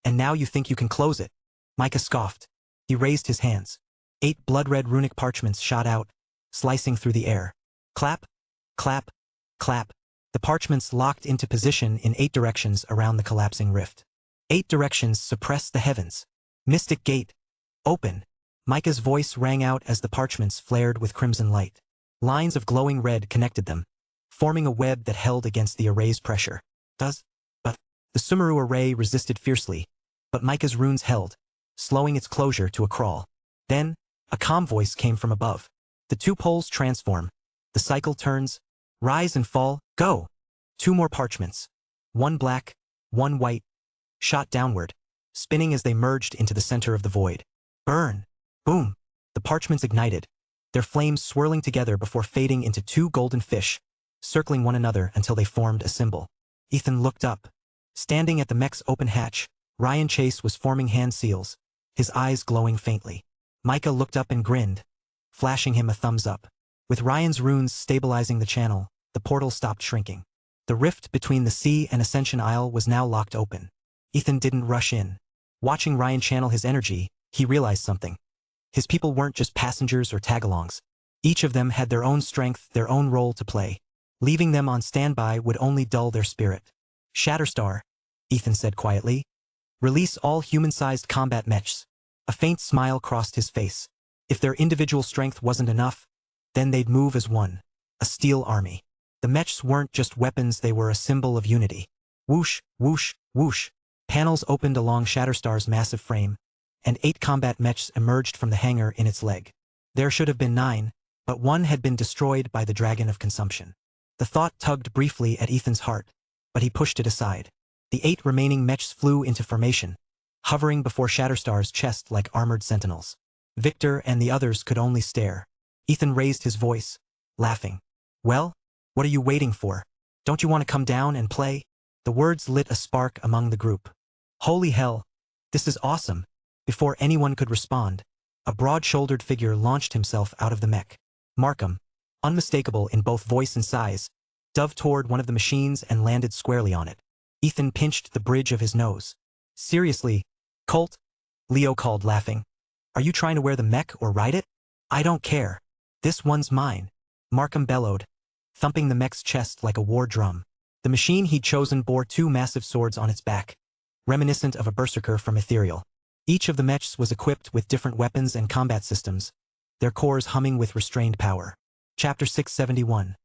and now you think you can close it?" Micah scoffed. He raised his hands. 8 blood-red runic parchments shot out, slicing through the air. Clap, clap, clap. The parchments locked into position in 8 directions around the collapsing rift. 8 directions suppressed the heavens. "Mystic Gate, open!" Micah's voice rang out as the parchments flared with crimson light. Lines of glowing red connected them, forming a web that held against the array's pressure. But the Sumeru array resisted fiercely, but Micah's runes held, slowing its closure to a crawl. Then, a calm voice came from above. The 2 poles transform. The cycle turns. Rise and fall. Go! 2 more parchments. 1 black, 1 white, shot downward, spinning as they merged into the center of the void. Burn! Boom! The parchments ignited, their flames swirling together before fading into 2 golden fish, circling one another until they formed a symbol. Ethan looked up. Standing at the mech's open hatch, Ryan Chase was forming hand seals, his eyes glowing faintly. Micah looked up and grinned, flashing him a thumbs up. With Ryan's runes stabilizing the channel, the portal stopped shrinking. The rift between the sea and Ascension Isle was now locked open. Ethan didn't rush in. Watching Ryan channel his energy, he realized something. His people weren't just passengers or tagalongs. Each of them had their own strength, their own role to play. Leaving them on standby would only dull their spirit. "Shatterstar," Ethan said quietly. "Release all human-sized combat mechs." A faint smile crossed his face. If their individual strength wasn't enough, then they'd move as one, a steel army. The mechs weren't just weapons, they were a symbol of unity. Whoosh, whoosh, whoosh. Panels opened along Shatterstar's massive frame, and 8 combat mechs emerged from the hangar in its leg. There should have been 9, but one had been destroyed by the Dragon of Consumption. The thought tugged briefly at Ethan's heart, but he pushed it aside. The 8 remaining mechs flew into formation, hovering before Shatterstar's chest like armored sentinels. Victor and the others could only stare. Ethan raised his voice, laughing. "Well, what are you waiting for? Don't you want to come down and play?" The words lit a spark among the group. "Holy hell, this is awesome." Before anyone could respond, a broad-shouldered figure launched himself out of the mech. Markham, unmistakable in both voice and size, dove toward one of the machines and landed squarely on it. Ethan pinched the bridge of his nose. "Seriously, Colt?" Leo called, laughing. "Are you trying to wear the mech or ride it?" "I don't care. This one's mine," Markham bellowed, thumping the mech's chest like a war drum. The machine he'd chosen bore 2 massive swords on its back, reminiscent of a berserker from Ethereal. Each of the mechs was equipped with different weapons and combat systems, their cores humming with restrained power. Chapter 671.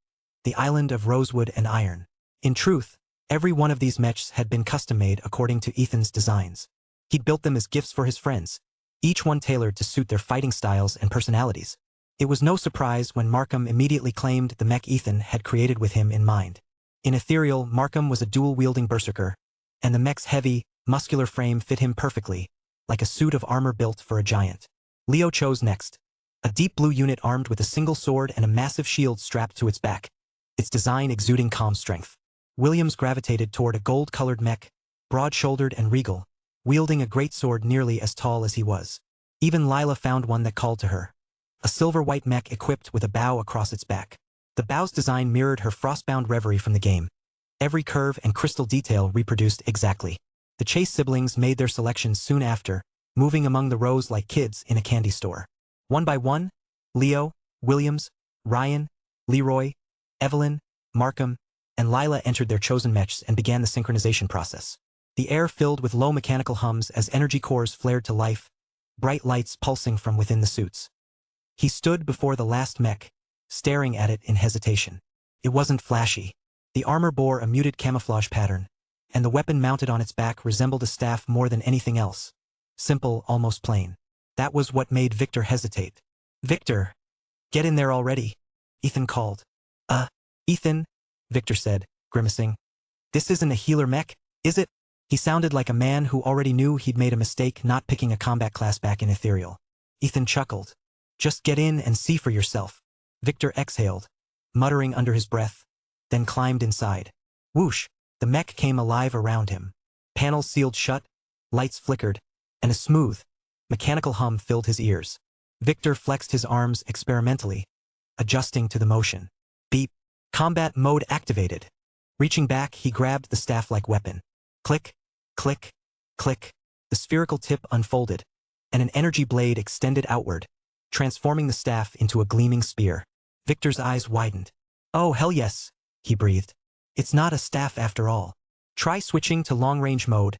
The Island of Rosewood and Iron. In truth, every one of these mechs had been custom-made according to Ethan's designs. He'd built them as gifts for his friends, each one tailored to suit their fighting styles and personalities. It was no surprise when Markham immediately claimed the mech Ethan had created with him in mind. In Ethereal, Markham was a dual-wielding berserker, and the mech's heavy, muscular frame fit him perfectly, like a suit of armor built for a giant. Leo chose next, a deep blue unit armed with a single sword and a massive shield strapped to its back, its design exuding calm strength. Williams gravitated toward a gold-colored mech, broad-shouldered and regal, wielding a greatsword nearly as tall as he was. Even Lila found one that called to her, a silver-white mech equipped with a bow across its back. The bow's design mirrored her frostbound reverie from the game. Every curve and crystal detail reproduced exactly. The Chase siblings made their selections soon after, moving among the rows like kids in a candy store. One by one, Leo, Williams, Ryan, Leroy, Evelyn, Markham, and Lila entered their chosen mechs and began the synchronization process. The air filled with low mechanical hums as energy cores flared to life, bright lights pulsing from within the suits. He stood before the last mech, staring at it in hesitation. It wasn't flashy. The armor bore a muted camouflage pattern, and the weapon mounted on its back resembled a staff more than anything else. Simple, almost plain. That was what made Victor hesitate. "Victor, get in there already," Ethan called. Ethan," Victor said, grimacing. "This isn't a healer mech, is it?" He sounded like a man who already knew he'd made a mistake not picking a combat class back in Ethereal. Ethan chuckled. "Just get in and see for yourself." Victor exhaled, muttering under his breath, then climbed inside. Whoosh! The mech came alive around him. Panels sealed shut, lights flickered, and a smooth, mechanical hum filled his ears. Victor flexed his arms experimentally, adjusting to the motion. Beep! Combat mode activated. Reaching back, he grabbed the staff-like weapon. Click, click, click. The spherical tip unfolded, and an energy blade extended outward, transforming the staff into a gleaming spear. Victor's eyes widened. "Oh, hell yes," he breathed. "It's not a staff after all. Try switching to long-range mode,"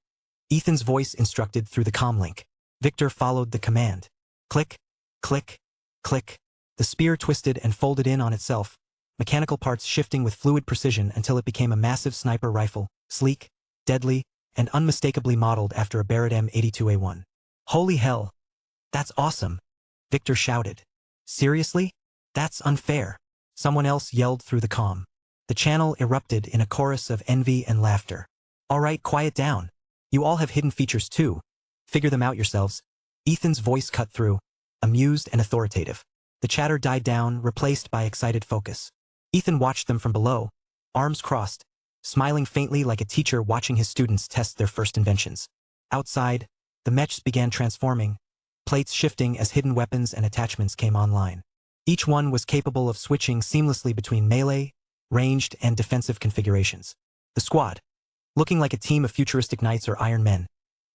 Ethan's voice instructed through the comlink. Victor followed the command. Click, click, click. The spear twisted and folded in on itself, mechanical parts shifting with fluid precision until it became a massive sniper rifle, sleek, deadly, and unmistakably modeled after a Barrett M82A1. "Holy hell! That's awesome!" Victor shouted. "Seriously? That's unfair," someone else yelled through the comm. The channel erupted in a chorus of envy and laughter. "All right, quiet down. You all have hidden features too. Figure them out yourselves." Ethan's voice cut through, amused and authoritative. The chatter died down, replaced by excited focus. Ethan watched them from below, arms crossed, smiling faintly like a teacher watching his students test their first inventions. Outside, the mechs began transforming, plates shifting as hidden weapons and attachments came online. Each one was capable of switching seamlessly between melee, ranged, and defensive configurations. The squad, looking like a team of futuristic knights or Iron Men,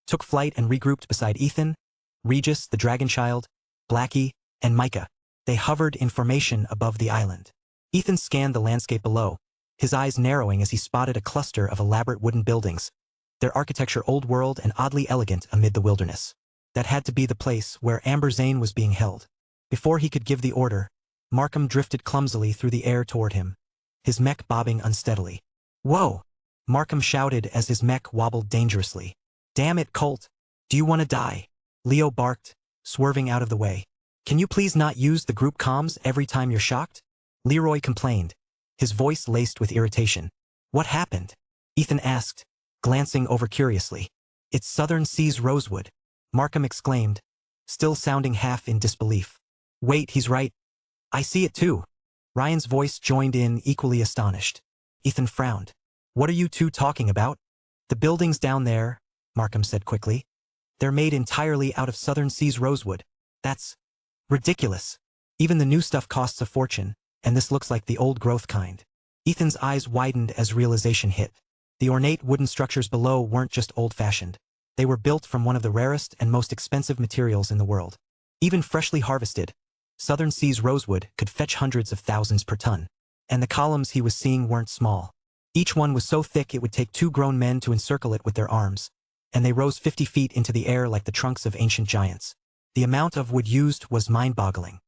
took flight and regrouped beside Ethan, Regis, the Dragon Child, Blackie, and Micah. They hovered in formation above the island. Ethan scanned the landscape below, his eyes narrowing as he spotted a cluster of elaborate wooden buildings, their architecture old-world and oddly elegant amid the wilderness. That had to be the place where Amber Zane was being held. Before he could give the order, Markham drifted clumsily through the air toward him, his mech bobbing unsteadily. "Whoa!" Markham shouted as his mech wobbled dangerously. "Damn it, Colt! Do you want to die?" Leo barked, swerving out of the way. "Can you please not use the group comms every time you're shocked?" Leroy complained, his voice laced with irritation. "What happened?" Ethan asked, glancing over curiously. "It's Southern Seas Rosewood," Markham exclaimed, still sounding half in disbelief. "Wait, he's right. I see it too." Ryan's voice joined in, equally astonished. Ethan frowned. "What are you two talking about?" "The buildings down there," Markham said quickly. "They're made entirely out of Southern Seas Rosewood. That's ridiculous. Even the new stuff costs a fortune, and this looks like the old-growth kind." Ethan's eyes widened as realization hit. The ornate wooden structures below weren't just old-fashioned. They were built from one of the rarest and most expensive materials in the world. Even freshly harvested, Southern Seas Rosewood could fetch hundreds of thousands per ton. And the columns he was seeing weren't small. Each one was so thick it would take 2 grown men to encircle it with their arms, and they rose 50 feet into the air like the trunks of ancient giants. The amount of wood used was mind-boggling.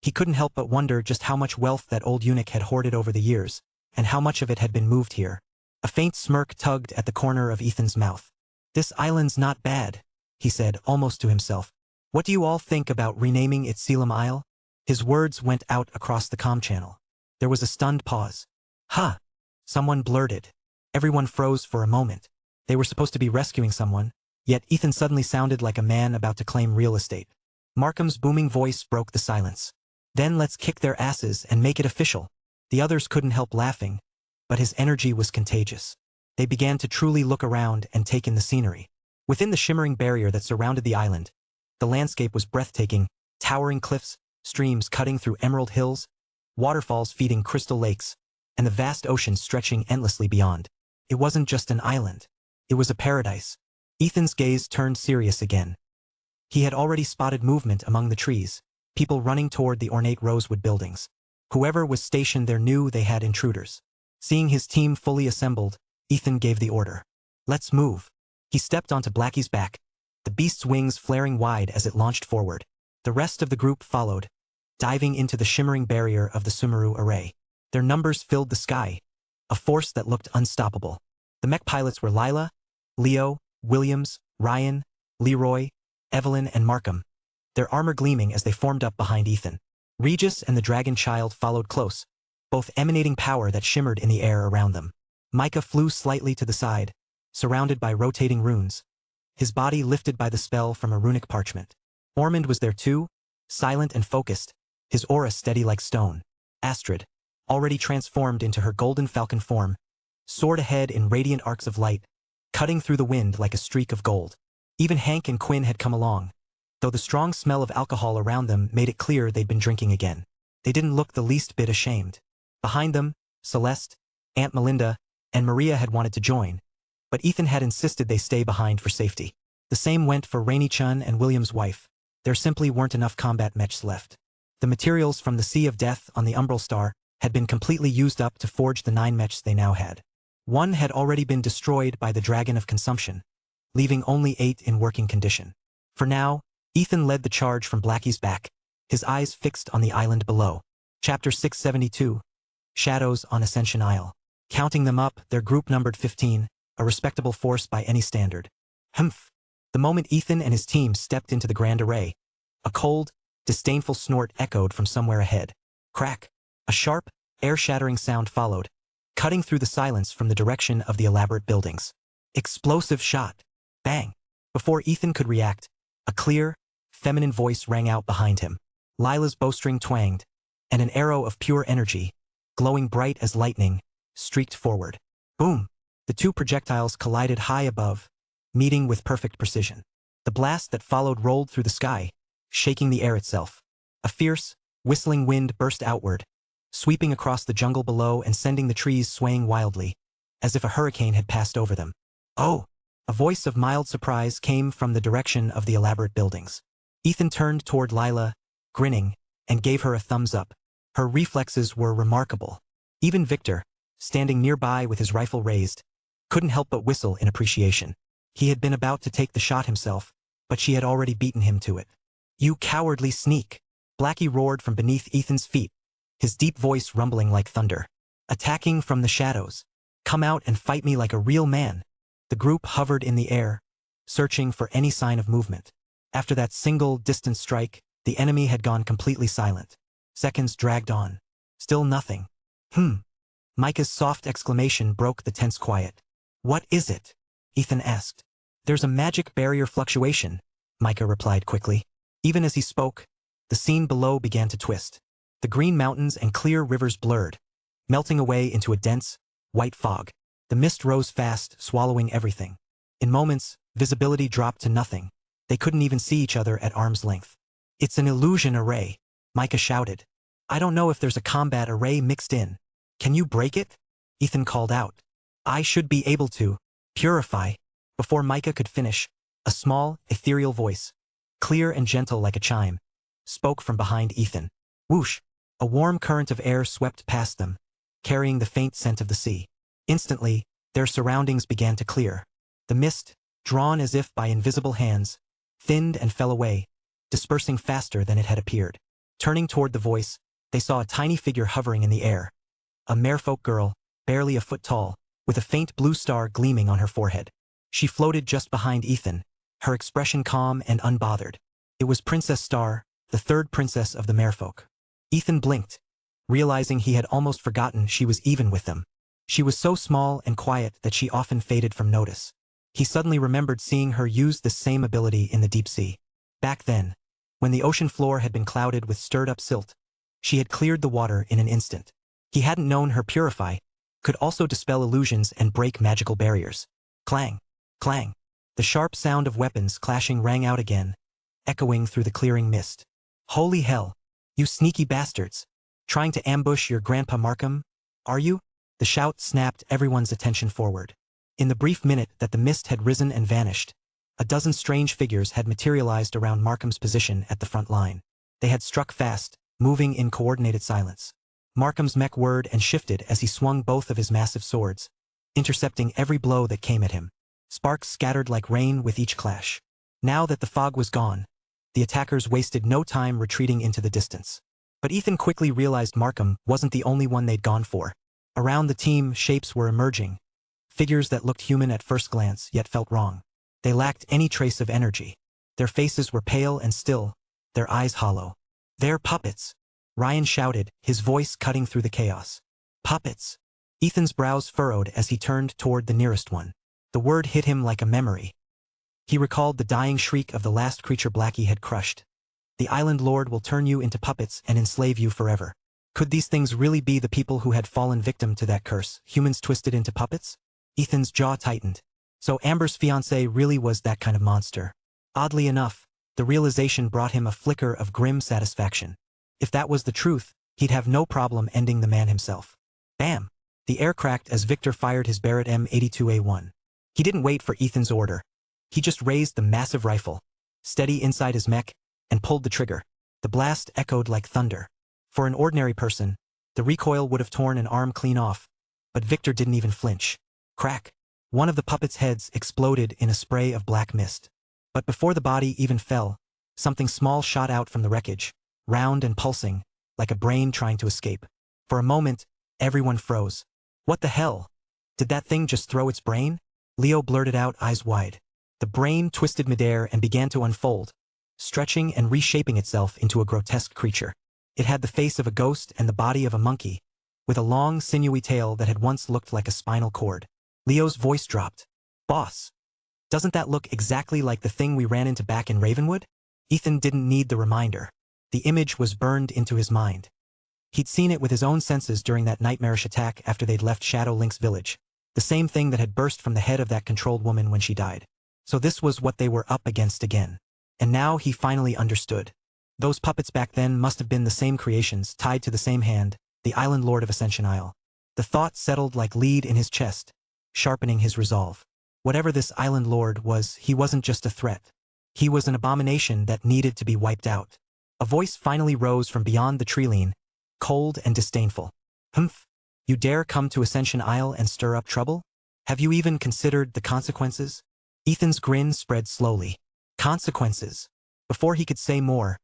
He couldn't help but wonder just how much wealth that old eunuch had hoarded over the years, and how much of it had been moved here. A faint smirk tugged at the corner of Ethan's mouth. "This island's not bad," he said, almost to himself. "What do you all think about renaming it Selim Isle?" His words went out across the comm channel. There was a stunned pause. "Huh!" Someone blurted. Everyone froze for a moment. They were supposed to be rescuing someone, yet Ethan suddenly sounded like a man about to claim real estate. Markham's booming voice broke the silence. "Then let's kick their asses and make it official." The others couldn't help laughing, but his energy was contagious. They began to truly look around and take in the scenery. Within the shimmering barrier that surrounded the island, the landscape was breathtaking, towering cliffs, streams cutting through emerald hills, waterfalls feeding crystal lakes, and the vast ocean stretching endlessly beyond. It wasn't just an island. It was a paradise. Ethan's gaze turned serious again. He had already spotted movement among the trees, people running toward the ornate rosewood buildings. Whoever was stationed there knew they had intruders. Seeing his team fully assembled, Ethan gave the order. "Let's move." He stepped onto Blackie's back, the beast's wings flaring wide as it launched forward. The rest of the group followed, diving into the shimmering barrier of the Sumeru array. Their numbers filled the sky, a force that looked unstoppable. The mech pilots were Lila, Leo, Williams, Ryan, Leroy, Evelyn, and Markham, their armor gleaming as they formed up behind Ethan. Regis and the Dragon Child followed close, both emanating power that shimmered in the air around them. Micah flew slightly to the side, surrounded by rotating runes, his body lifted by the spell from a runic parchment. Ormond was there too, silent and focused, his aura steady like stone. Astrid, already transformed into her golden falcon form, soared ahead in radiant arcs of light, cutting through the wind like a streak of gold. Even Hank and Quinn had come along, though the strong smell of alcohol around them made it clear they'd been drinking again. They didn't look the least bit ashamed. Behind them, Celeste, Aunt Melinda, and Maria had wanted to join, but Ethan had insisted they stay behind for safety. The same went for Rainey Chun and William's wife. There simply weren't enough combat mechs left. The materials from the Sea of Death on the Umbral Star had been completely used up to forge the 9 mechs they now had. One had already been destroyed by the Dragon of Consumption, leaving only 8 in working condition. For now, Ethan led the charge from Blackie's back, his eyes fixed on the island below. Chapter 672, Shadows on Ascension Isle. Counting them up, their group numbered 15, a respectable force by any standard. Humph! The moment Ethan and his team stepped into the grand array, a cold, disdainful snort echoed from somewhere ahead. Crack! A sharp, air-shattering sound followed, cutting through the silence from the direction of the elaborate buildings. Explosive shot! Bang! Before Ethan could react, a clear, feminine voice rang out behind him. Lila's bowstring twanged, and an arrow of pure energy, glowing bright as lightning, streaked forward. Boom! The 2 projectiles collided high above, meeting with perfect precision. The blast that followed rolled through the sky, shaking the air itself. A fierce, whistling wind burst outward, sweeping across the jungle below and sending the trees swaying wildly, as if a hurricane had passed over them. "Oh!" A voice of mild surprise came from the direction of the elaborate buildings. Ethan turned toward Lila, grinning, and gave her a thumbs up. Her reflexes were remarkable. Even Victor, standing nearby with his rifle raised, couldn't help but whistle in appreciation. He had been about to take the shot himself, but she had already beaten him to it. "You cowardly sneak!" Blackie roared from beneath Ethan's feet, his deep voice rumbling like thunder. attacking from the shadows. Come out and fight me like a real man. The group hovered in the air, searching for any sign of movement. After that single, distant strike, the enemy had gone completely silent. Seconds dragged on. Still nothing. Micah's soft exclamation broke the tense quiet. What is it? Ethan asked. There's a magic barrier fluctuation, Micah replied quickly. Even as he spoke, the scene below began to twist. The green mountains and clear rivers blurred, melting away into a dense, white fog. The mist rose fast, swallowing everything. In moments, visibility dropped to nothing. They couldn't even see each other at arm's length. It's an illusion array, Micah shouted. I don't know if there's a combat array mixed in. Can you break it? Ethan called out. I should be able to. Purify. Before Micah could finish, a small, ethereal voice, clear and gentle like a chime, spoke from behind Ethan. Whoosh! A warm current of air swept past them, carrying the faint scent of the sea. Instantly, their surroundings began to clear. The mist, drawn as if by invisible hands, thinned and fell away, dispersing faster than it had appeared. Turning toward the voice, they saw a tiny figure hovering in the air. A merfolk girl, barely a foot tall, with a faint blue star gleaming on her forehead. She floated just behind Ethan, her expression calm and unbothered. It was Princess Star, the third princess of the merfolk. Ethan blinked, realizing he had almost forgotten she was even with them. She was so small and quiet that she often faded from notice. He suddenly remembered seeing her use this same ability in the deep sea. Back then, when the ocean floor had been clouded with stirred-up silt, she had cleared the water in an instant. He hadn't known her purify, could also dispel illusions and break magical barriers. Clang, clang. The sharp sound of weapons clashing rang out again, echoing through the clearing mist. Holy hell, you sneaky bastards. Trying to ambush your Grandpa Markham, are you? The shout snapped everyone's attention forward. In the brief minute that the mist had risen and vanished, a dozen strange figures had materialized around Markham's position at the front line. They had struck fast, moving in coordinated silence. Markham's mech whirred and shifted as he swung both of his massive swords, intercepting every blow that came at him. Sparks scattered like rain with each clash. Now that the fog was gone, the attackers wasted no time retreating into the distance. But Ethan quickly realized Markham wasn't the only one they'd gone for. Around the team, shapes were emerging, figures that looked human at first glance yet felt wrong. They lacked any trace of energy. Their faces were pale and still, their eyes hollow. They're puppets, Ryan shouted, his voice cutting through the chaos. Puppets. Ethan's brows furrowed as he turned toward the nearest one. The word hit him like a memory. He recalled the dying shriek of the last creature Blackie had crushed. The Island Lord will turn you into puppets and enslave you forever. Could these things really be the people who had fallen victim to that curse, humans twisted into puppets? Ethan's jaw tightened. So Amber's fiancé really was that kind of monster. Oddly enough, the realization brought him a flicker of grim satisfaction. If that was the truth, he'd have no problem ending the man himself. Bam! The air cracked as Victor fired his Barrett M82A1. He didn't wait for Ethan's order. He just raised the massive rifle, steady inside his mech, and pulled the trigger. The blast echoed like thunder. For an ordinary person, the recoil would have torn an arm clean off, but Victor didn't even flinch. Crack! One of the puppets' heads exploded in a spray of black mist. But before the body even fell, something small shot out from the wreckage, round and pulsing, like a brain trying to escape. For a moment, everyone froze. What the hell? Did that thing just throw its brain? Leo blurted out, eyes wide. The brain twisted midair and began to unfold, stretching and reshaping itself into a grotesque creature. It had the face of a ghost and the body of a monkey, with a long, sinewy tail that had once looked like a spinal cord. Leo's voice dropped. Boss, doesn't that look exactly like the thing we ran into back in Ravenwood? Ethan didn't need the reminder. The image was burned into his mind. He'd seen it with his own senses during that nightmarish attack after they'd left Shadow Link's village. The same thing that had burst from the head of that controlled woman when she died. So this was what they were up against again. And now he finally understood. Those puppets back then must have been the same creations, tied to the same hand, the Island Lord of Ascension Isle. The thought settled like lead in his chest, sharpening his resolve. Whatever this Island Lord was, he wasn't just a threat. He was an abomination that needed to be wiped out. A voice finally rose from beyond the treeline, cold and disdainful. Humph! You dare come to Ascension Isle and stir up trouble? Have you even considered the consequences? Ethan's grin spread slowly. Consequences. Before he could say more,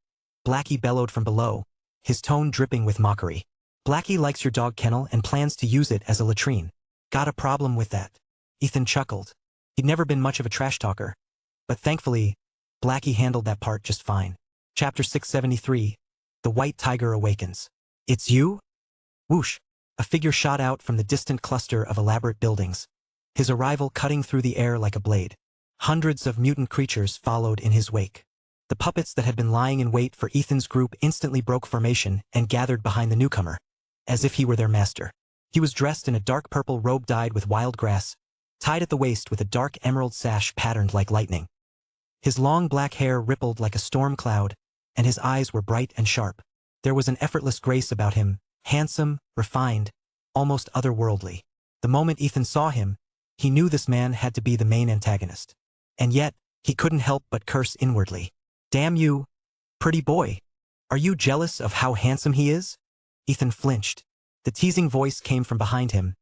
Blackie bellowed from below, his tone dripping with mockery. Blackie likes your dog kennel and plans to use it as a latrine. Got a problem with that? Ethan chuckled. He'd never been much of a trash talker. But thankfully, Blackie handled that part just fine. Chapter 673. The White Tiger Awakens. It's you? Whoosh. A figure shot out from the distant cluster of elaborate buildings, his arrival cutting through the air like a blade. Hundreds of mutant creatures followed in his wake. The puppets that had been lying in wait for Ethan's group instantly broke formation and gathered behind the newcomer, as if he were their master. He was dressed in a dark purple robe dyed with wild grass, tied at the waist with a dark emerald sash patterned like lightning. His long black hair rippled like a storm cloud, and his eyes were bright and sharp. There was an effortless grace about him, handsome, refined, almost otherworldly. The moment Ethan saw him, he knew this man had to be the main antagonist. And yet, he couldn't help but curse inwardly. Damn you, pretty boy. Are you jealous of how handsome he is? Ethan flinched. The teasing voice came from behind him.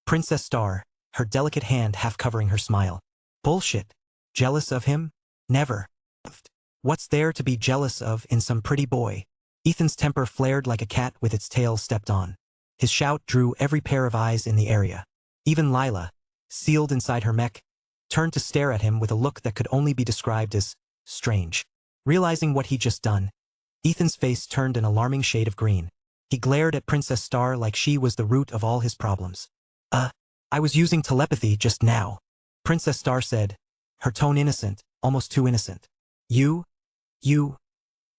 Princess Star, her delicate hand half covering her smile. Bullshit. Jealous of him? Never. What's there to be jealous of in some pretty boy? Ethan's temper flared like a cat with its tail stepped on. His shout drew every pair of eyes in the area. Even Lila, sealed inside her mech, turned to stare at him with a look that could only be described as strange. Realizing what he'd just done, Ethan's face turned an alarming shade of green. He glared at Princess Star like she was the root of all his problems. I was using telepathy just now, Princess Star said, her tone innocent, almost too innocent. You?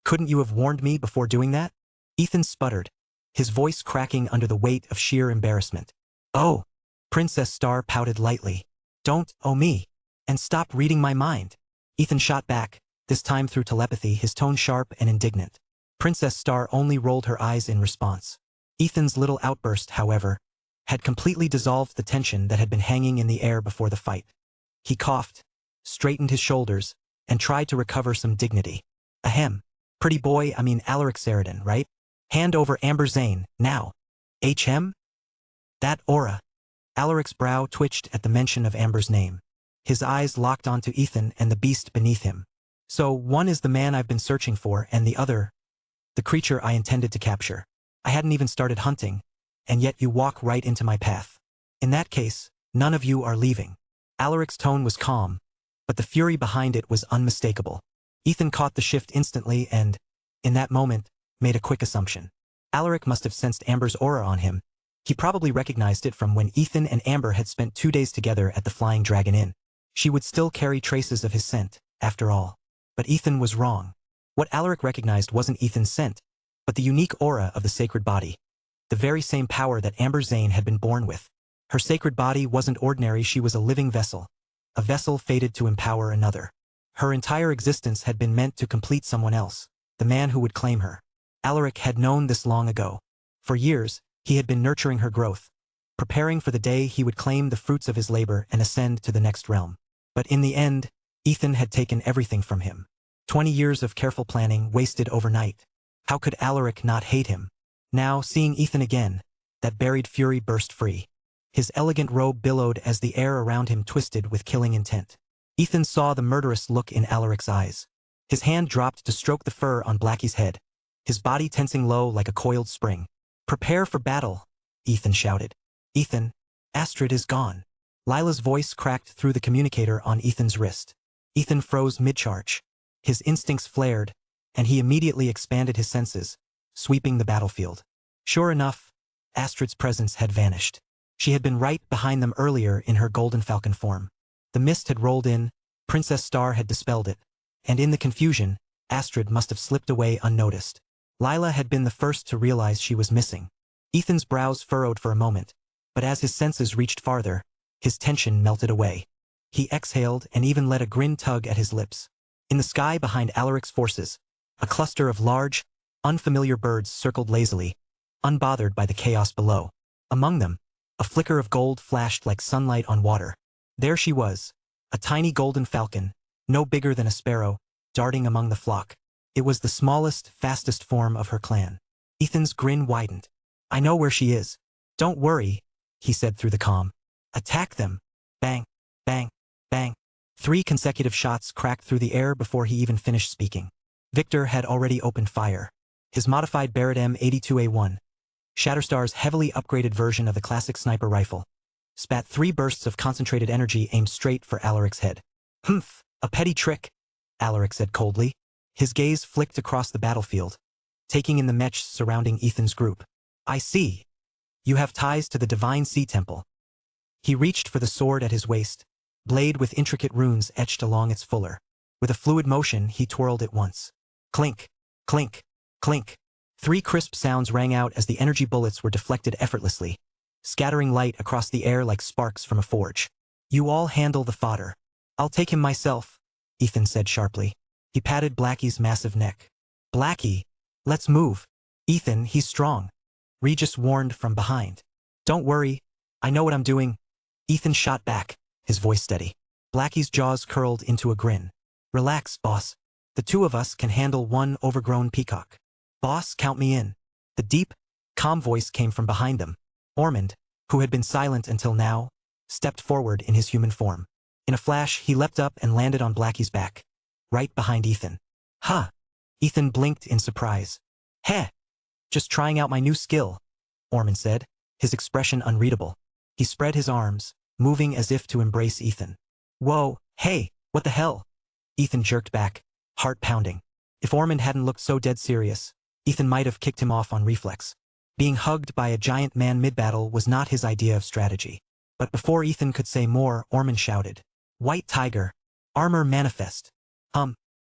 Couldn't you have warned me before doing that? Ethan sputtered, his voice cracking under the weight of sheer embarrassment. Oh, Princess Star pouted lightly. Don't owe me. And stop reading my mind. Ethan shot back, this time through telepathy, his tone sharp and indignant. Princess Star only rolled her eyes in response. Ethan's little outburst, however, had completely dissolved the tension that had been hanging in the air before the fight. He coughed, straightened his shoulders, and tried to recover some dignity. Ahem. Pretty boy, I mean Alaric Saradin, right? Hand over Amber Zane, now. HM? That aura. Alaric's brow twitched at the mention of Amber's name. His eyes locked onto Ethan and the beast beneath him. So one is the man I've been searching for and the other, the creature I intended to capture. I hadn't even started hunting, and yet you walk right into my path. In that case, none of you are leaving. Alaric's tone was calm, but the fury behind it was unmistakable. Ethan caught the shift instantly and, in that moment, made a quick assumption. Alaric must have sensed Amber's aura on him. He probably recognized it from when Ethan and Amber had spent 2 days together at the Flying Dragon Inn. She would still carry traces of his scent, after all. But Ethan was wrong. What Alaric recognized wasn't Ethan's scent, but the unique aura of the sacred body. The very same power that Amber Zane had been born with. Her sacred body wasn't ordinary, she was a living vessel. A vessel fated to empower another. Her entire existence had been meant to complete someone else, the man who would claim her. Alaric had known this long ago. For years, he had been nurturing her growth, preparing for the day he would claim the fruits of his labor and ascend to the next realm. But in the end, Ethan had taken everything from him. 20 years of careful planning wasted overnight. How could Alaric not hate him? Now, seeing Ethan again, that buried fury burst free. His elegant robe billowed as the air around him twisted with killing intent. Ethan saw the murderous look in Alaric's eyes. His hand dropped to stroke the fur on Blackie's head, his body tensing low like a coiled spring. Prepare for battle, Ethan shouted. Ethan, Astrid is gone. Lila's voice cracked through the communicator on Ethan's wrist. Ethan froze mid-charge. His instincts flared, and he immediately expanded his senses, sweeping the battlefield. Sure enough, Astrid's presence had vanished. She had been right behind them earlier in her golden falcon form. The mist had rolled in, Princess Star had dispelled it, and in the confusion, Astrid must have slipped away unnoticed. Lila had been the first to realize she was missing. Ethan's brows furrowed for a moment, but as his senses reached farther, his tension melted away. He exhaled and even let a grin tug at his lips. In the sky behind Alaric's forces, a cluster of large, unfamiliar birds circled lazily, unbothered by the chaos below. Among them, a flicker of gold flashed like sunlight on water. There she was, a tiny golden falcon, no bigger than a sparrow, darting among the flock. It was the smallest, fastest form of her clan. Ethan's grin widened. I know where she is. Don't worry, he said through the comm. Attack them. Bang, bang, bang. 3 consecutive shots cracked through the air before he even finished speaking. Victor had already opened fire. His modified Barrett M82A1, Shatterstar's heavily upgraded version of the classic sniper rifle, spat 3 bursts of concentrated energy aimed straight for Alaric's head. "Humph, a petty trick," Alaric said coldly. His gaze flicked across the battlefield, taking in the mechs surrounding Ethan's group. "I see. You have ties to the Divine Sea Temple." He reached for the sword at his waist, blade with intricate runes etched along its fuller. With a fluid motion, he twirled it once. Clink, clink, clink. 3 crisp sounds rang out as the energy bullets were deflected effortlessly, scattering light across the air like sparks from a forge. "You all handle the fodder. I'll take him myself," Ethan said sharply. He patted Blackie's massive neck. "Blackie, let's move." "Ethan, he's strong," Regis warned from behind. "Don't worry, I know what I'm doing." Ethan shot back, his voice steady. Blackie's jaws curled into a grin. "Relax, boss. The 2 of us can handle one overgrown peacock." "Boss, count me in." The deep, calm voice came from behind them. Ormond, who had been silent until now, stepped forward in his human form. In a flash, he leapt up and landed on Blackie's back, right behind Ethan. "Huh!" Ethan blinked in surprise. "Heh! Just trying out my new skill," Ormond said, his expression unreadable. He spread his arms, moving as if to embrace Ethan. "Whoa, hey, what the hell?" Ethan jerked back, heart pounding. If Ormond hadn't looked so dead serious, Ethan might have kicked him off on reflex. Being hugged by a giant man mid-battle was not his idea of strategy. But before Ethan could say more, Ormond shouted, "White Tiger! Armor manifest!"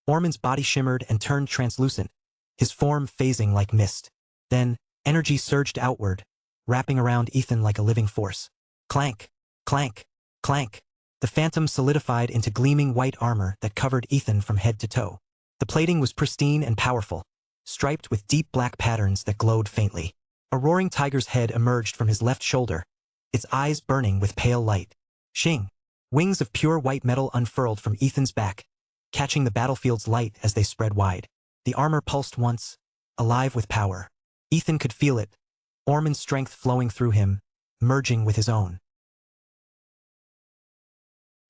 Ormond's body shimmered and turned translucent, his form phasing like mist. Then, energy surged outward, wrapping around Ethan like a living force. Clank, clank, clank. The phantom solidified into gleaming white armor that covered Ethan from head to toe. The plating was pristine and powerful, striped with deep black patterns that glowed faintly. A roaring tiger's head emerged from his left shoulder, its eyes burning with pale light. Shing! Wings of pure white metal unfurled from Ethan's back, catching the battlefield's light as they spread wide. The armor pulsed once, alive with power. Ethan could feel it, Ormond's strength flowing through him, merging with his own.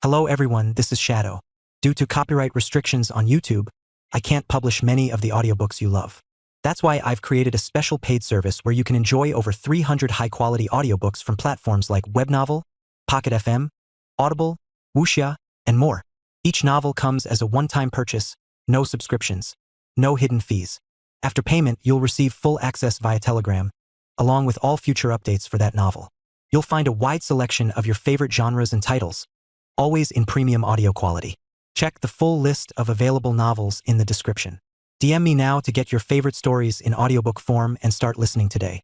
Hello everyone, this is Shadow. Due to copyright restrictions on YouTube, I can't publish many of the audiobooks you love. That's why I've created a special paid service where you can enjoy over 300 high-quality audiobooks from platforms like Webnovel, Pocket FM, Audible, Wuxia, and more. Each novel comes as a one-time purchase, no subscriptions, no hidden fees. After payment, you'll receive full access via Telegram, along with all future updates for that novel. You'll find a wide selection of your favorite genres and titles, always in premium audio quality. Check the full list of available novels in the description. DM me now to get your favorite stories in audiobook form and start listening today.